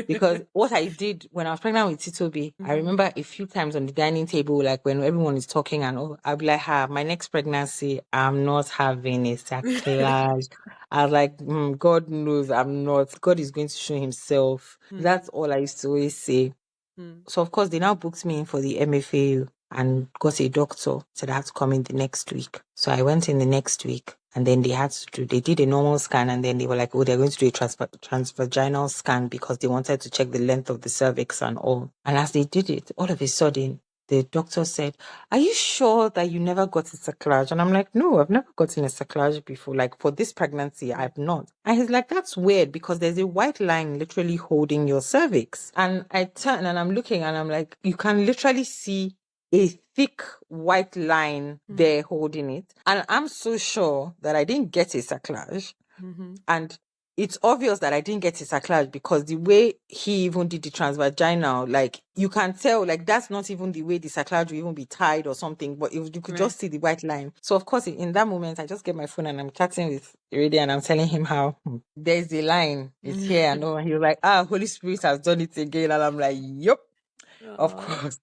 Because what I did when I was pregnant with Titobi, I Mm-hmm. remember a few times on the dining table, like when everyone is talking and all, I'll be like, my next pregnancy, I'm not having a sacrilege. I was like, God knows I'm not. God is going to show himself. That's all I used to always say. Mm-hmm. So, of course, they now booked me in for the MFAU and got a doctor. Said I had to come in the next week. So I went in the next week and then they did a normal scan and then they were like, oh, they're going to do a transvaginal scan because they wanted to check the length of the cervix and all. And as they did it, all of a sudden, the doctor said, are you sure that you never got a cerclage? And I'm like, no, I've never gotten a cerclage before. Like for this pregnancy, I've not. And he's like, that's weird because there's a white line literally holding your cervix. And I turn and I'm looking and I'm like, you can literally see a thick white line there holding it. And I'm so sure that I didn't get a cerclage. Mm-hmm. And it's obvious that I didn't get a sacrilege because the way he even did the transvaginal, like you can tell, like that's not even the way the sacrilege will even be tied or something, but if you could Right. just see the white line. So of course, in that moment, I just get my phone and I'm chatting with Irene and I'm telling him how there's a line, it's here. And all. And he was like, Holy Spirit has done it again. And I'm like, yup, of Aw. course,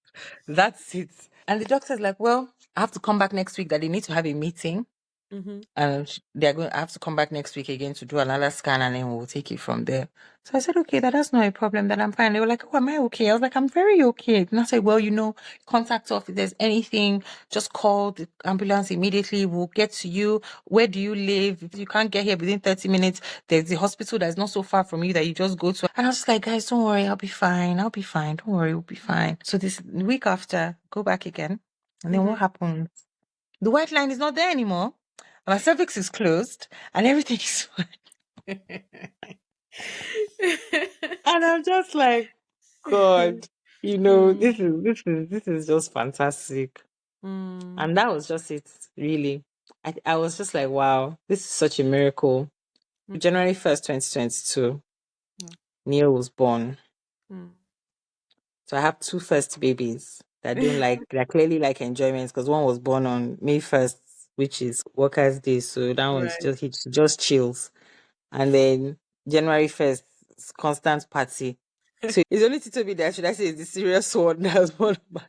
that's it. And the doctor's like, well, I have to come back next week that they need to have a meeting. Mm-hmm. And they're going to have to come back next week again to do another scan and then we'll take it from there. So I said, okay, that's not a problem, that I'm fine. They were like, oh, am I okay? I was like, I'm very okay. And I said, well, contact us if there's anything, just call the ambulance immediately. We'll get to you. Where do you live? If you can't get here within 30 minutes, there's the hospital that's not so far from you that you just go to. And I was like, guys, don't worry, I'll be fine. I'll be fine. Don't worry, we'll be fine. So this week after, go back again. And then what happens? The white line is not there anymore. My cervix is closed and everything is fine. And I'm just like, God, Mm. this is just fantastic. Mm. And that was just it, really. I was just like, wow, this is such a miracle. January 1st, 2022, Mm. Neil was born. Mm. So I have two first babies that don't like, that clearly like enjoyment because one was born on May 1st, which is Workers' Day. So that one's Right. he just chills. And then January 1st, constant party. So it's only Titobi that should I say is the serious one that's one about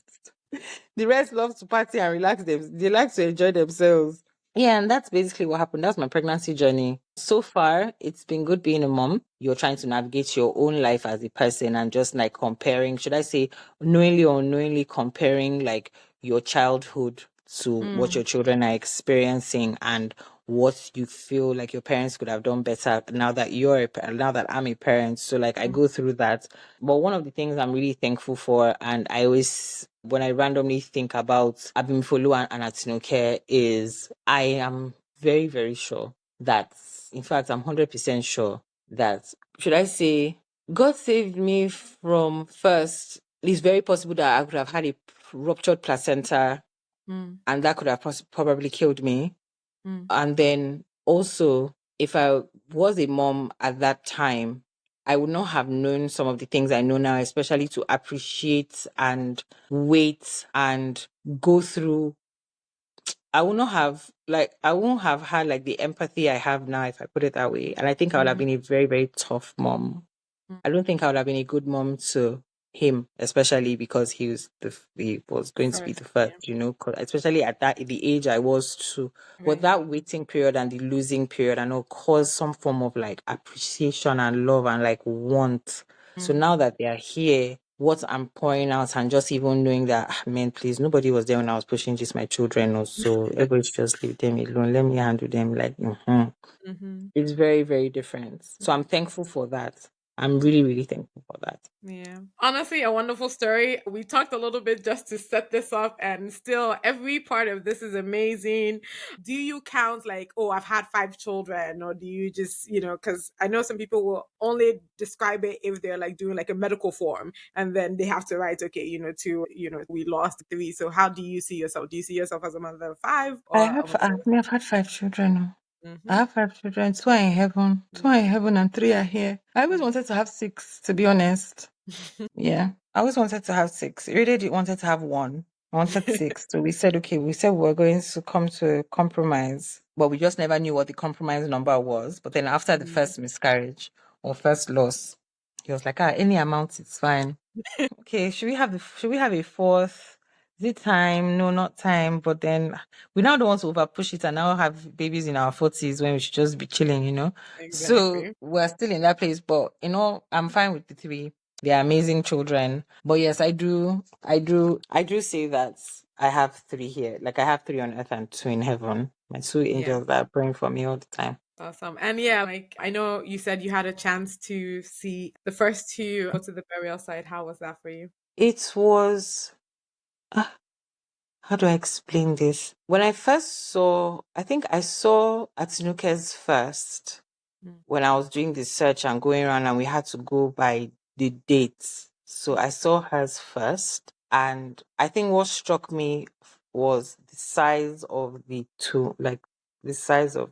it. The rest love to party and relax them. They like to enjoy themselves. Yeah, and that's basically what happened. That's my pregnancy journey. So far, it's been good being a mom. You're trying to navigate your own life as a person and just like comparing, should I say, knowingly or unknowingly comparing like your childhood to what Mm. your children are experiencing and what you feel like your parents could have done better now that I'm a parent. So like I Mm. go through that. But one of the things I'm really thankful for, and I always when I randomly think about Abimfolu and Atinoke, is I am very, very sure that, in fact, I'm 100% sure that, should I say, God saved me from first. It's very possible that I could have had a ruptured placenta Mm. and that could have probably killed me. Mm. And then also, if I was a mom at that time, I would not have known some of the things I know now, especially to appreciate and wait and go through I would not have like I won't have had like the empathy I have now if I put it that way. And I think I would have Mm, been a very, very tough mom. mm, I don't think I would have been a good mom to him, especially because he was going to be first, the yeah. first, 'cause especially at that the age I was too. But Right. that waiting period and the losing period, I know caused some form of like appreciation and love and like want. So Mm. now that they are here, what I'm pouring out and just even knowing that, man, please, nobody was there when I was pushing just my children, or so everybody should just leave them alone. Let me handle them. Like, Mm-hmm. it's very, very different. So I'm thankful for that. I'm really, really thankful for that. Yeah. Honestly, a wonderful story. We talked a little bit just to set this up, and still, every part of this is amazing. Do you count like, oh, I've had five children, or do you just, because I know some people will only describe it if they're like doing like a medical form, and then they have to write, okay, we lost three. So, how do you see yourself? Do you see yourself as a mother of five or a mother of? I've had 5 children. Oh. I Mm-hmm. have 5 children. Two are in heaven. Two are in heaven and three are here. I always wanted to have six, to be honest. Yeah. I always wanted to have six. I really did wanted to have one. I wanted six. So we said, okay, we said we were going to come to a compromise, but we just never knew what the compromise number was. But then after the Mm. first miscarriage or first loss, he was like, any amount, it's fine. Okay, should we have a fourth? Is it time? No, not time. But then we now don't want to over push it and now have babies in our 40s when we should just be chilling. So Exactly. we're still in that place. But I'm fine with the three. They are amazing children. But yes, I do say that I have three here. Like I have three on earth and two in heaven. My two Yeah. angels that are praying for me all the time. Awesome. And yeah, like I know you said you had a chance to see the first two go to the burial site. How was that for you? It was. How do I explain this? When I first saw, I think I saw Atinuke's first Mm, when I was doing the search and going around, and we had to go by the dates. So mm. I saw hers first. And I think what struck me was the size of the tomb, like the size of,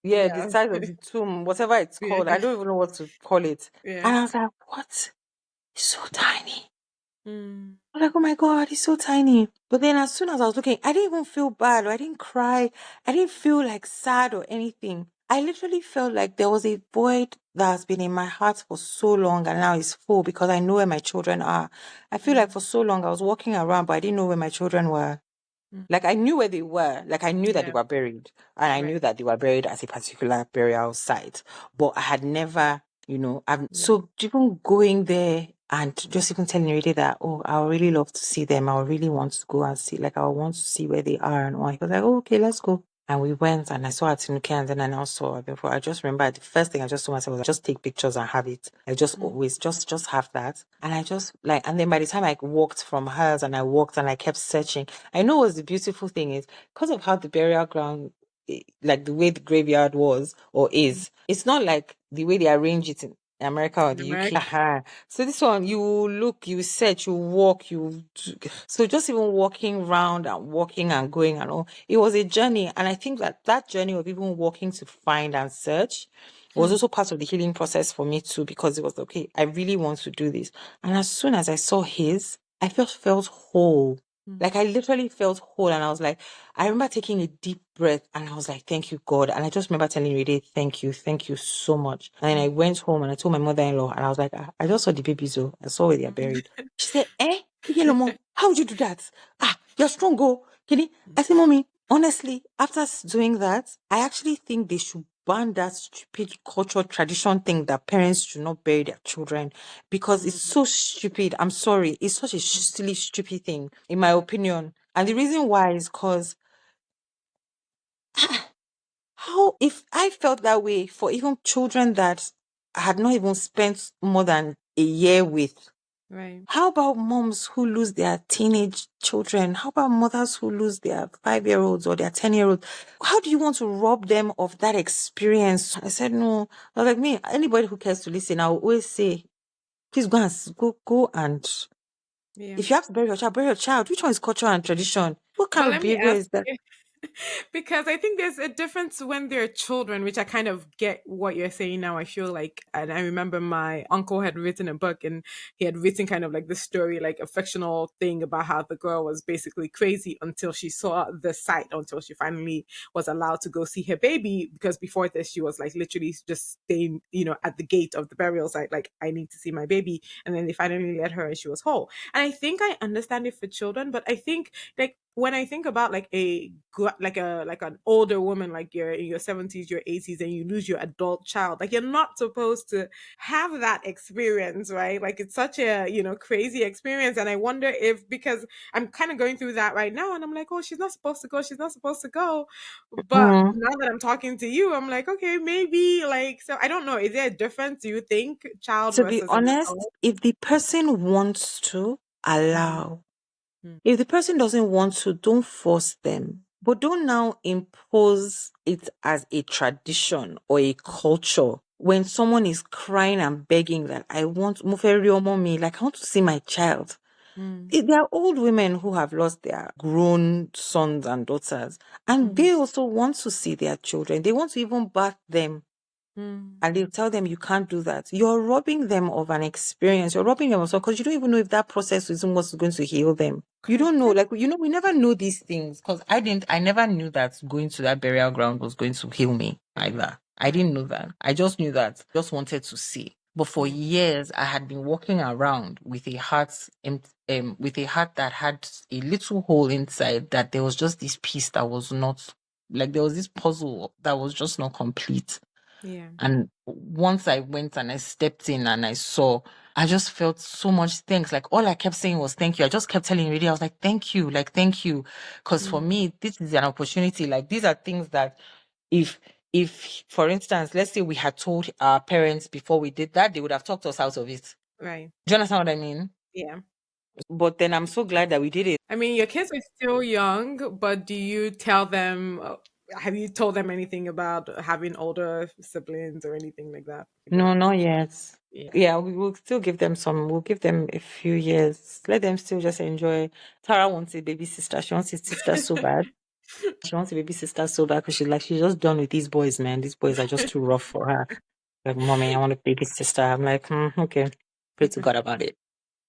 yeah, the Yeah. size of the tomb, whatever it's called. Yeah. I don't even know what to call it. Yeah. And I was like, what? It's so tiny. Mm, I'm like, oh my God, he's so tiny. But then as soon as I was looking, I didn't even feel bad or I didn't cry. I didn't feel like sad or anything. I literally felt like there was a void that has been in my heart for so long and now it's full because I know where my children are. I feel like mm, for so long I was walking around, but I didn't know where my children were. mm. Like I knew where they were. Like I knew that they Yeah. were buried. And I knew Right. that they were buried at a particular burial site. But I had never, I've Yeah. so even going there and just even telling Rita that, oh, I would really love to see them. I would really want to go and see, like I want to see where they are and all. He was like, oh, okay, let's go. And we went and I saw Atinuke and then I now saw her before. I just remember the first thing I just told myself was just take pictures and have it. I just Mm, always just have that. And I just like and then by the time I walked from hers and I walked and I kept searching, I know what's the beautiful thing is because of how the burial ground like the way the graveyard was or mm. is, it's not like the way they arrange it in America or In the UK. America. So this one, you look, you search, you walk, so just even walking around and walking and going and all, it was a journey. And I think that that journey of even walking to find and search was Mm, also part of the healing process for me too, because it was okay, I really want to do this. And as soon as I saw his, I felt whole. mm, Like I literally felt whole and I was like, I remember taking a deep breath and I was like, thank you, God. And I just remember telling Rede, thank you so much. And then I mm, went home and I told my mother-in-law and I was like, I just saw the babies, oh, I saw where they are buried. She said, Kikelomo, how would you do that? You're strong, go. Kenny. I said, Mommy, honestly, after doing that, I actually think they should ban that stupid cultural tradition thing that parents should not bury their children because it's mm, so stupid. I'm sorry. It's such a silly, stupid thing, in my opinion. And the reason why is because how, if I felt that way for even children that I had not even spent more than a year with, right. how about moms who lose their teenage children? How about mothers who lose their 5-year-olds or their 10-year-olds? How do you want to rob them of that experience? I said, no. I was like, me, anybody who cares to listen, I will always say, please go and Yeah. if you have to bury your child, bury your child. Which one is culture and tradition? What kind But of let me behavior ask is that? Because I think there's a difference when they're children, which I kind of get what you're saying now. I feel like, and I remember my uncle had written a book and he had written kind of like the story, like a fictional thing about how the girl was basically crazy until she saw the sight, until she finally was allowed to go see her baby. Because before this, she was like literally just staying, at the gate of the burial site, like, I need to see my baby. And then they finally let her and she was whole. And I think I understand it for children, but I think like when I think about like like an older woman, like you're in your 70s, your 80s, and you lose your adult child, like you're not supposed to have that experience, right? Like it's such a crazy experience, and I wonder if because I'm kind of going through that right now, and I'm like, oh, she's not supposed to go, she's not supposed to go, but Mm. now that I'm talking to you, I'm like, okay, maybe like so I don't know. Is there a difference? Do you think child To be versus an honest, adult? if the person wants to, Mm, allow. mm, If the person doesn't want to, don't force them. But don't now impose it as a tradition or a culture. When someone is crying and begging that I want Muferi mommy, like I want to see my child. mm, There are old women who have lost their grown sons and daughters, and mm, they also want to see their children. They want to even bath them, mm. and they'll tell them you can't do that. You're robbing them of an experience. You're robbing them of something because you don't even know if that process is what's going to heal them. You don't know. Like, we never know these things because I never knew that going to that burial ground was going to heal me either. I Right. didn't know that. I just knew that. Just wanted to see. But for Yeah. years, I had been walking around with a heart, with a heart that had a little hole inside. That there was just this piece that was not, like there was this puzzle that was just not complete. Yeah. And once I went and I stepped in and I saw, I just felt so much thanks. Like all I kept saying was thank you. I just kept telling Rudy, I was like, thank you, like thank you. Because for Mm. me, this is an opportunity. Like these are things that if if for instance, let's say we had told our parents before we did that, they would have talked us out of it. Right. Do you understand what I mean? Yeah. But then I'm so glad that we did it. I mean, your kids are still young, but do you tell them, have you told them anything about having older siblings or anything like that? No, not yet. Yeah. Yeah, we will still give them some. We'll give them a few years. Let them still just enjoy. Tara wants a baby sister. She wants a sister so bad. She wants a baby sister so bad because she's just done with these boys, man. These boys are just too rough for her. Like, mommy, I want a baby sister. I'm like, okay. Pray to God about it.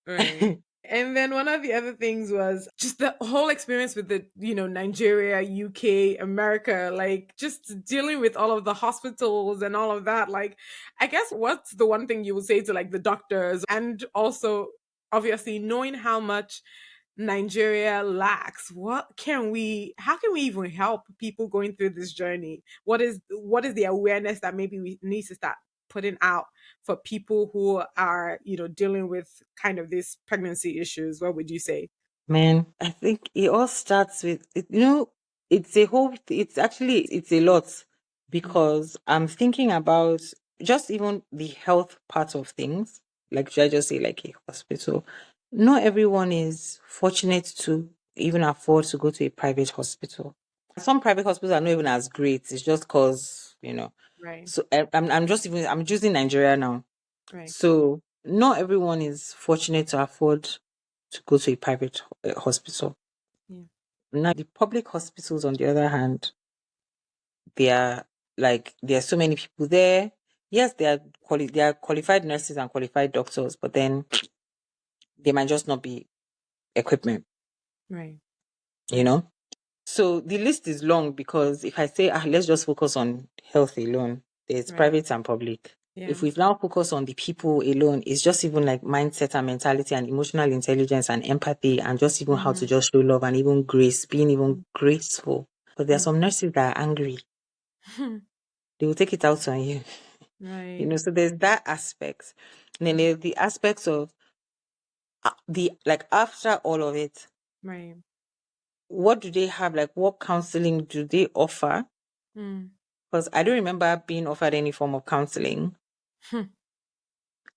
Right. And then one of the other things was just the whole experience with the, Nigeria, UK, America, like just dealing with all of the hospitals and all of that. Like, I guess what's the one thing you would say to like the doctors and also obviously knowing how much Nigeria lacks. How can we even help people going through this journey? What is the awareness that maybe we need to start putting out for people who are, dealing with kind of these pregnancy issues? What would you say? Man, I think it all starts with it's a whole it's actually it's a lot Mm. because I'm thinking about just even the health part of things. Like should I just say like a hospital? Not everyone is fortunate to even afford to go to a private hospital. Some private hospitals are not even as great. It's just cause. Right, So I'm choosing Nigeria now. right. So not everyone is fortunate to afford to go to a private hospital. Yeah, Now, the public hospitals, on the other hand, they are like there are so many people there. Yes, they are qualified nurses and qualified doctors, but then they might just not be equipment, right, you know. So the list is long because if I say let's just focus on health alone, there's right. private and public. If Yeah. we've now focused on the people alone, it's just even like mindset and mentality and emotional intelligence and empathy and just even how to Mm-hmm. just show love and even grace, being even graceful. But there are some Mm-hmm. nurses that are angry. They will take it out on you. Right, So there's that aspect. And then there's the aspects of the like after all of it, right. what do they have? Like what counseling do they offer? Mm. Because I don't remember being offered any form of counseling.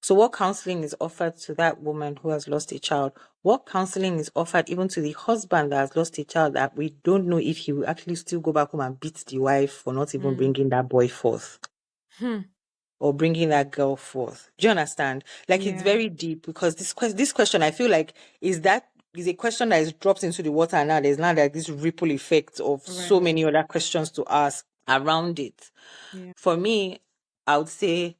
So, what counseling is offered to that woman who has lost a child? What counseling is offered even to the husband that has lost a child that we don't know if he will actually still go back home and beat the wife for not even Mm. bringing that boy forth or bringing that girl forth? Do you understand? Like, it's Yeah. very deep because this question, I feel like, is that is a question that is dropped into the water, and now there's now like this ripple effect of so Right. many other questions to ask around it. Yeah. For me, I would say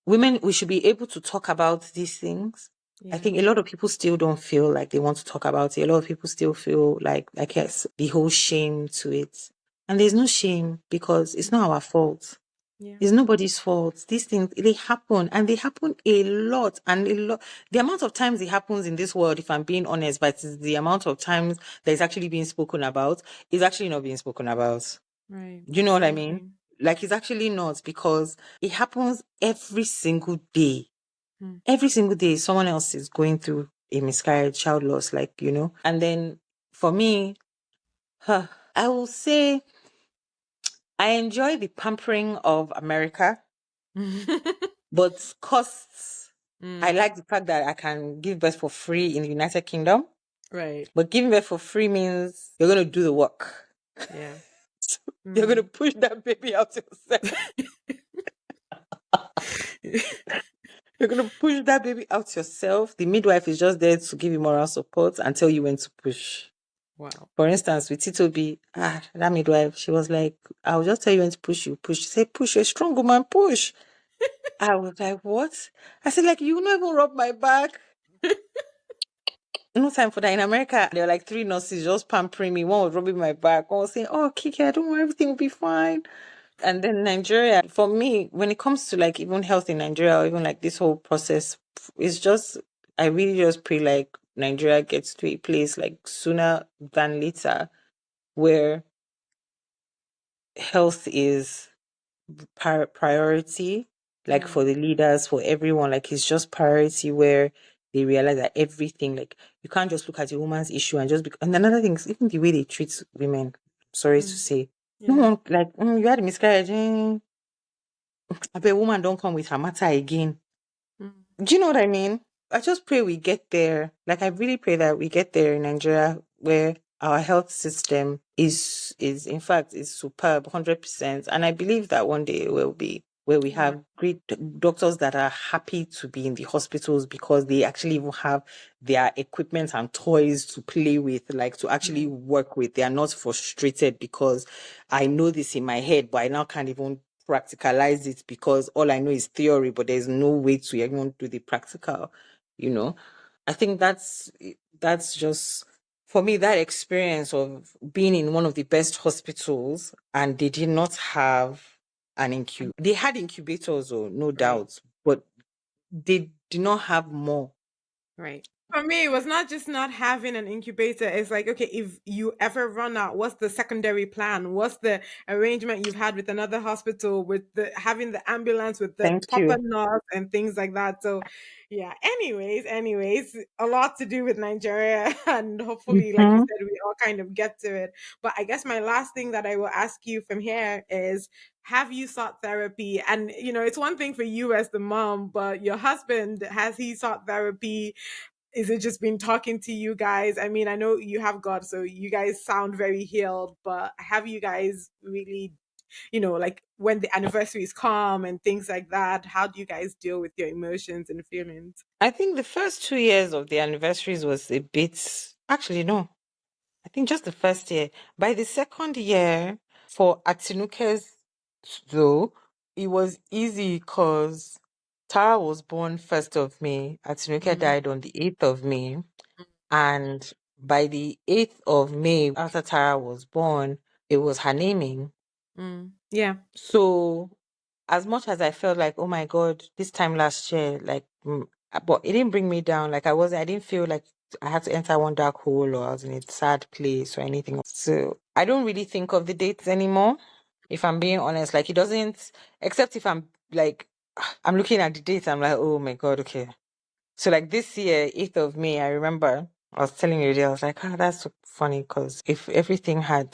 women, we should be able to talk about these things. I Yeah. think a lot of people still don't feel like they want to talk about it. A lot of people still feel like, I guess, the whole shame to it. And there's no shame because it's not our fault. Yeah. It's nobody's fault. These things, they happen and they happen a lot and a lot. The amount of times it happens in this world, if I'm being honest, but it's the amount of times that it's actually being spoken about is actually not being spoken about. Right. Do you know what I mean? Absolutely. Like, it's actually not, because it happens every single day. Hmm. Every single day, someone else is going through a miscarriage, child loss, like, And then for me, I will say I enjoy the pampering of America, but costs. I Mm. like the fact that I can give birth for free in the United Kingdom, Right. but giving birth for free means you're going to do the work. Yeah. You're going to Mm. push that baby out yourself. You're going to push that baby out yourself. The midwife is just there to give you moral support and tell you when to push. Wow. For instance, with Tito B, that midwife, she was like, I'll just tell you when to push, you push. She said, push, you're a strong woman, push. I was like, what? I said, like, you not even rub my back. No time for that. In America, there were like three nurses just pampering me. One was rubbing my back. One was saying, oh, Kiki, I don't worry, everything will be fine. And then Nigeria, for me, when it comes to like even health in Nigeria or even like this whole process, it's just, I really just pray like Nigeria gets to a place like sooner than later where health is priority, like Yeah. for the leaders, for everyone. Like, it's just priority where they realize that everything, like, you can't just look at a woman's issue and just and another thing is even the way they treat women. Sorry to Mm. say, no Yeah. one like, you had a miscarriage. I bet woman don't come with her matter again. Mm. Do you know what I mean? I just pray we get there. Like, I really pray that we get there in Nigeria where our health system is in fact is superb, 100%. And I believe that one day it will be where we Yeah. have great doctors that are happy to be in the hospitals because they actually even have their equipment and toys to play with, like to actually Yeah. work with. They are not frustrated because I know this in my head, but I now can't even practicalize it because all I know is theory, but there's no way to even do the practical, you know. I think that's just for me that experience of being in one of the best hospitals and they did not have an And- they had incubators, or no Right. doubt, but they did not have more. Right. For me, it was not just not having an incubator. It's like, okay, if you ever run out, what's the secondary plan? What's the arrangement you've had with another hospital, with the having the ambulance, with the Thank proper you. nurse and things like that. So, yeah. Anyways, a lot to do with Nigeria, and hopefully, like you Mhm. said, we all kind of get to it. But I guess my last thing that I will ask you from here is, have you sought therapy? And it's one thing for you as the mom, but your husband, has he sought therapy? Is it just been talking to you guys? I mean, I know you have God, so you guys sound very healed, but have you guys really, like when the anniversaries come and things like that, how do you guys deal with your emotions and feelings? I think the first 2 years of the anniversaries was a bit, actually, no, I think just the first year. By the second year, for Atinuke's, though, it was easy because Tara was born 1st of May. Atinuke Mm, died on the 8th of May. And by the 8th of May, after Tara was born, it was her naming. yeah. So as much as I felt like, oh my God, this time last year, like, but it didn't bring me down. Like, I didn't feel like I had to enter one dark hole or I was in a sad place or anything. So I don't really think of the dates anymore. If I'm being honest, like, it doesn't, except if I'm like, I'm looking at the dates, I'm like, oh my God, okay. So like this year, 8th of May, I remember I was telling you, I was like, that's so funny because if everything had,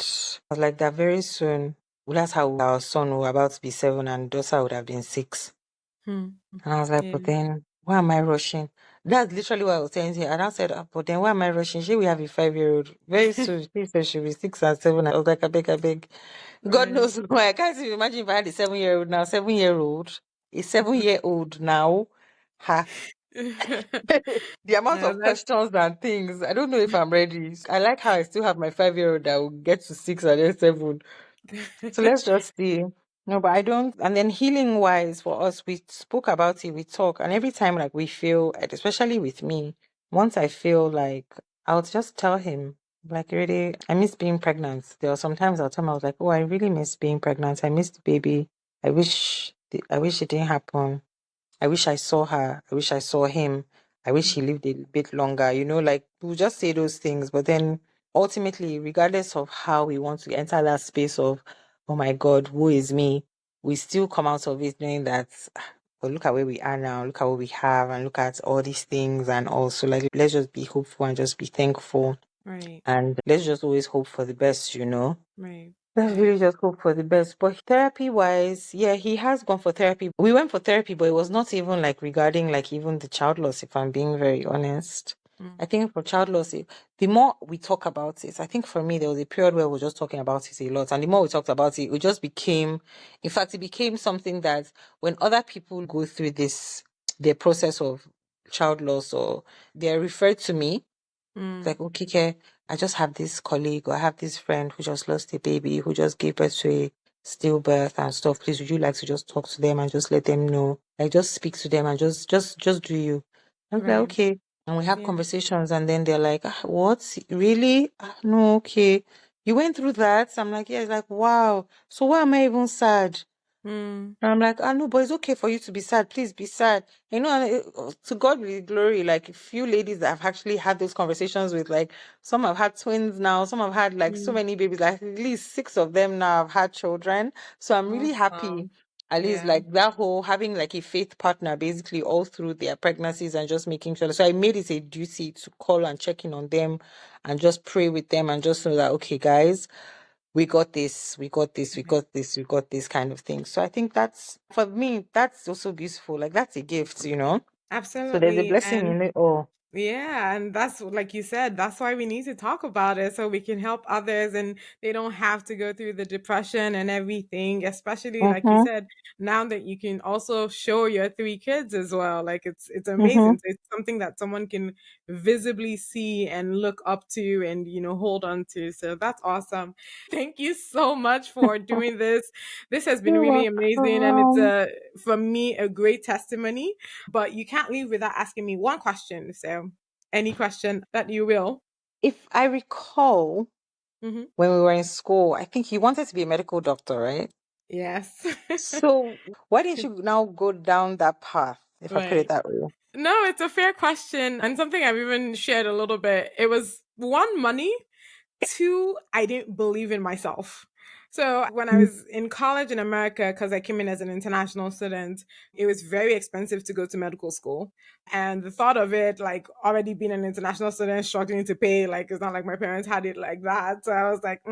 I was like that very soon, well, that's how our son was about to be 7 and daughter would have been 6. Hmm. And I was like, Yeah. but then why am I rushing? That's literally what I was saying here. And I said, but then why am I rushing? She we have a 5-year-old. Very soon, she said she'll be 6 and 7. I was like, I beg, I beg. God Right. knows why. I can't even imagine if I had a 7-year-old now, 7-year-old, a 7-year-old now. Ha. The amount Yeah, of that's questions and things. I don't know if I'm ready. I like how I still have my 5-year-old that will get to 6 and then 7. So let's just see. No, but I don't. And then healing wise for us, we spoke about it, we talk, and every time like we feel, especially with me, once I feel like I'll just tell him, like, really, I miss being pregnant. There are sometimes I'll tell him, I was like, oh, I really miss being pregnant. I miss the baby. I wish it didn't happen. I wish I saw her. I wish I saw him. I wish he lived a bit longer. Like we'll just say those things. But then ultimately, regardless of how we want to enter that space of, oh my God, who is me? We still come out of it knowing that, but look at where we are now. Look at what we have and look at all these things. And also, like, let's just be hopeful and just be thankful. right, And let's just always hope for the best. right, Let's right. really just hope for the best. But therapy wise, yeah, he has gone for therapy. We went for therapy, but it was not even like regarding like even the child loss, if I'm being very honest. I Mm, think for child loss, the more we talk about it, I think for me, there was a period where we were just talking about it a lot. And the more we talked about it, it just became, in fact, it became something that when other people go through their process of child loss or they're referred to me, mm, like, okay, Kike, I just have this colleague or I have this friend who just lost a baby, who just gave birth to a stillbirth and stuff. Please, would you like to just talk to them and just let them know? Like, just speak to them and just do you. I was like, right. okay. And we have Yeah. conversations and then they're like, ah, what? Really? Ah, no, okay. You went through that? I'm like, yeah. It's like, wow. So why am I even sad? Mm, And I'm like, I know, but it's okay for you to be sad. Please be sad. And to God be the glory. Like a few ladies that I've actually had those conversations with, like some have had twins now, some have had like so mm. many babies, like at least 6 of them now have had children. So I'm really happy. Awesome. At least Yeah. like that whole having like a faith partner basically all through their pregnancies and just making sure. So I made it a duty to call and check in on them and just pray with them and just know that, okay, guys, we got this, we got this, we Right. got this, we got this kind of thing. So I think that's for me, that's also beautiful. Like that's a gift. So there's a Absolutely. blessing And in it all. yeah, and that's like you said, that's why we need to talk about it so we can help others and they don't have to go through the depression and everything, especially like you Mm-hmm. said, now that you can also show your 3 kids as well. Like it's Mm-hmm. amazing. So it's something that someone can visibly see and look up to and hold on to. So that's awesome. Thank you so much for doing this. This has been You're really amazing and it's welcome. for me a great testimony, but you can't leave without asking me one question. So, any question that you will. If I recall Hmm. when we were in school, I think you wanted to be a medical doctor, right? Yes. So why didn't you now go down that path, if I put it Right. that way? No, it's a fair question and something I've even shared a little bit. It was one, money. Two, I didn't believe in myself. So when I was in college in America, because I came in as an international student, it was very expensive to go to medical school. And the thought of it, like already being an international student, struggling to pay, like it's not like my parents had it like that. So I was like,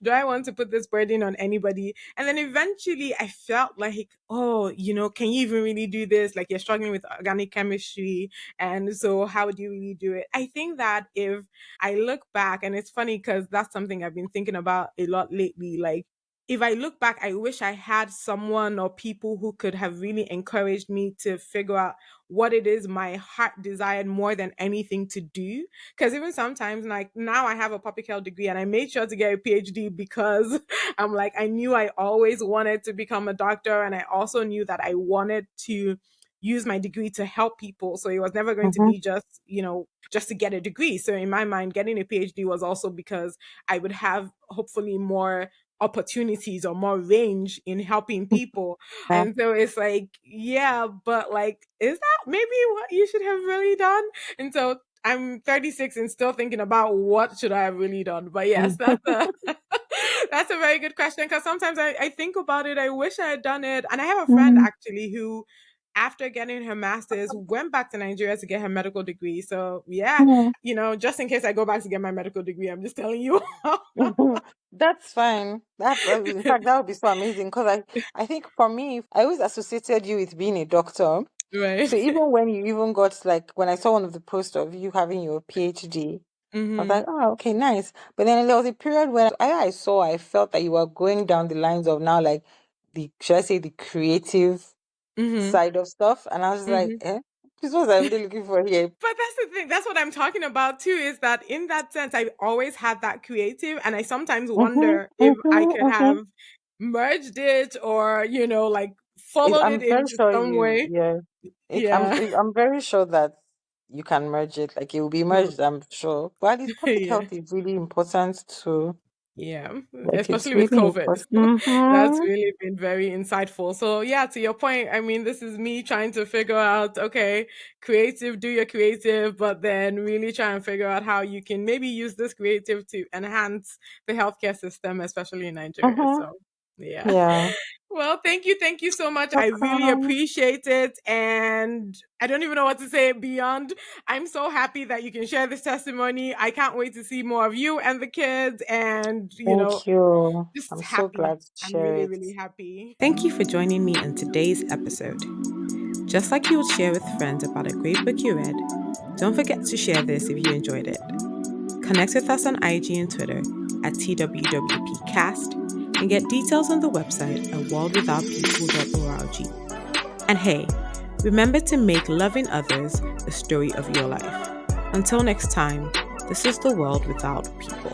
do I want to put this burden on anybody? And then eventually I felt like, oh, can you even really do this? Like you're struggling with organic chemistry. And so how do you really do it? I think that if I look back, and it's funny because that's something I've been thinking about a lot lately. Like, if I look back, I wish I had someone or people who could have really encouraged me to figure out what it is my heart desired more than anything to do. Because even sometimes, like now, I have a public health degree and I made sure to get a PhD because I'm like, I knew I always wanted to become a doctor. And I also knew that I wanted to use my degree to help people. So it was never going to Mm-hmm. be just to get a degree. So in my mind, getting a PhD was also because I would have hopefully more opportunities or more range in helping people. Yeah. And so it's like, yeah, but like, is that maybe what you should have really done? And so I'm 36 and still thinking about what should I have really done. But yes, that's a that's a very good question because sometimes I think about it. I wish I had done it. And I have a friend Mm-hmm. actually who after getting her master's, went back to Nigeria to get her medical degree. So yeah, just in case I go back to get my medical degree, I'm just telling you. Mhm. That's fine. In fact, that would be so amazing because I think for me, I always associated you with being a doctor. Right. So even when you even got like when I saw one of the posts of you having your PhD, I was like, Mhm. oh, okay, nice. But then there was a period when I felt that you were going down the lines of now like the should I say the creative Mhm. side of stuff, and I was like, Mhm. eh? This is what I'm really looking for here. But that's the thing. That's what I'm talking about too, is that in that sense, I always had that creative. And I sometimes wonder if I could have merged it or, like followed I'm it very into sure some you, way. yeah. Yeah. I'm very sure that you can merge it. Like it will be Mm, merged, I'm sure. But this public yeah. health is really important too. Yeah, Like it's especially with really COVID. important. That's really been very insightful. So, yeah, to your point, I mean, this is me trying to figure out, okay, creative, do your creative, but then really try and figure out how you can maybe use this creative to enhance the healthcare system, especially in Nigeria. Mm-hmm. So, yeah. Yeah. Well, thank you. Thank you so much. I really Welcome. appreciate it. And I don't even know what to say beyond. I'm so happy that you can share this testimony. I can't wait to see more of you and the kids and, Thank you. just I'm so happy. glad to I'm share really, it. really happy. Thank you for joining me in today's episode. Just like you would share with friends about a great book you read, don't forget to share this if you enjoyed it. Connect with us on IG and Twitter at TWWPcast and get details on the website at worldwithoutpeople.org. And hey, remember to make loving others the story of your life. Until next time, this is the world without people.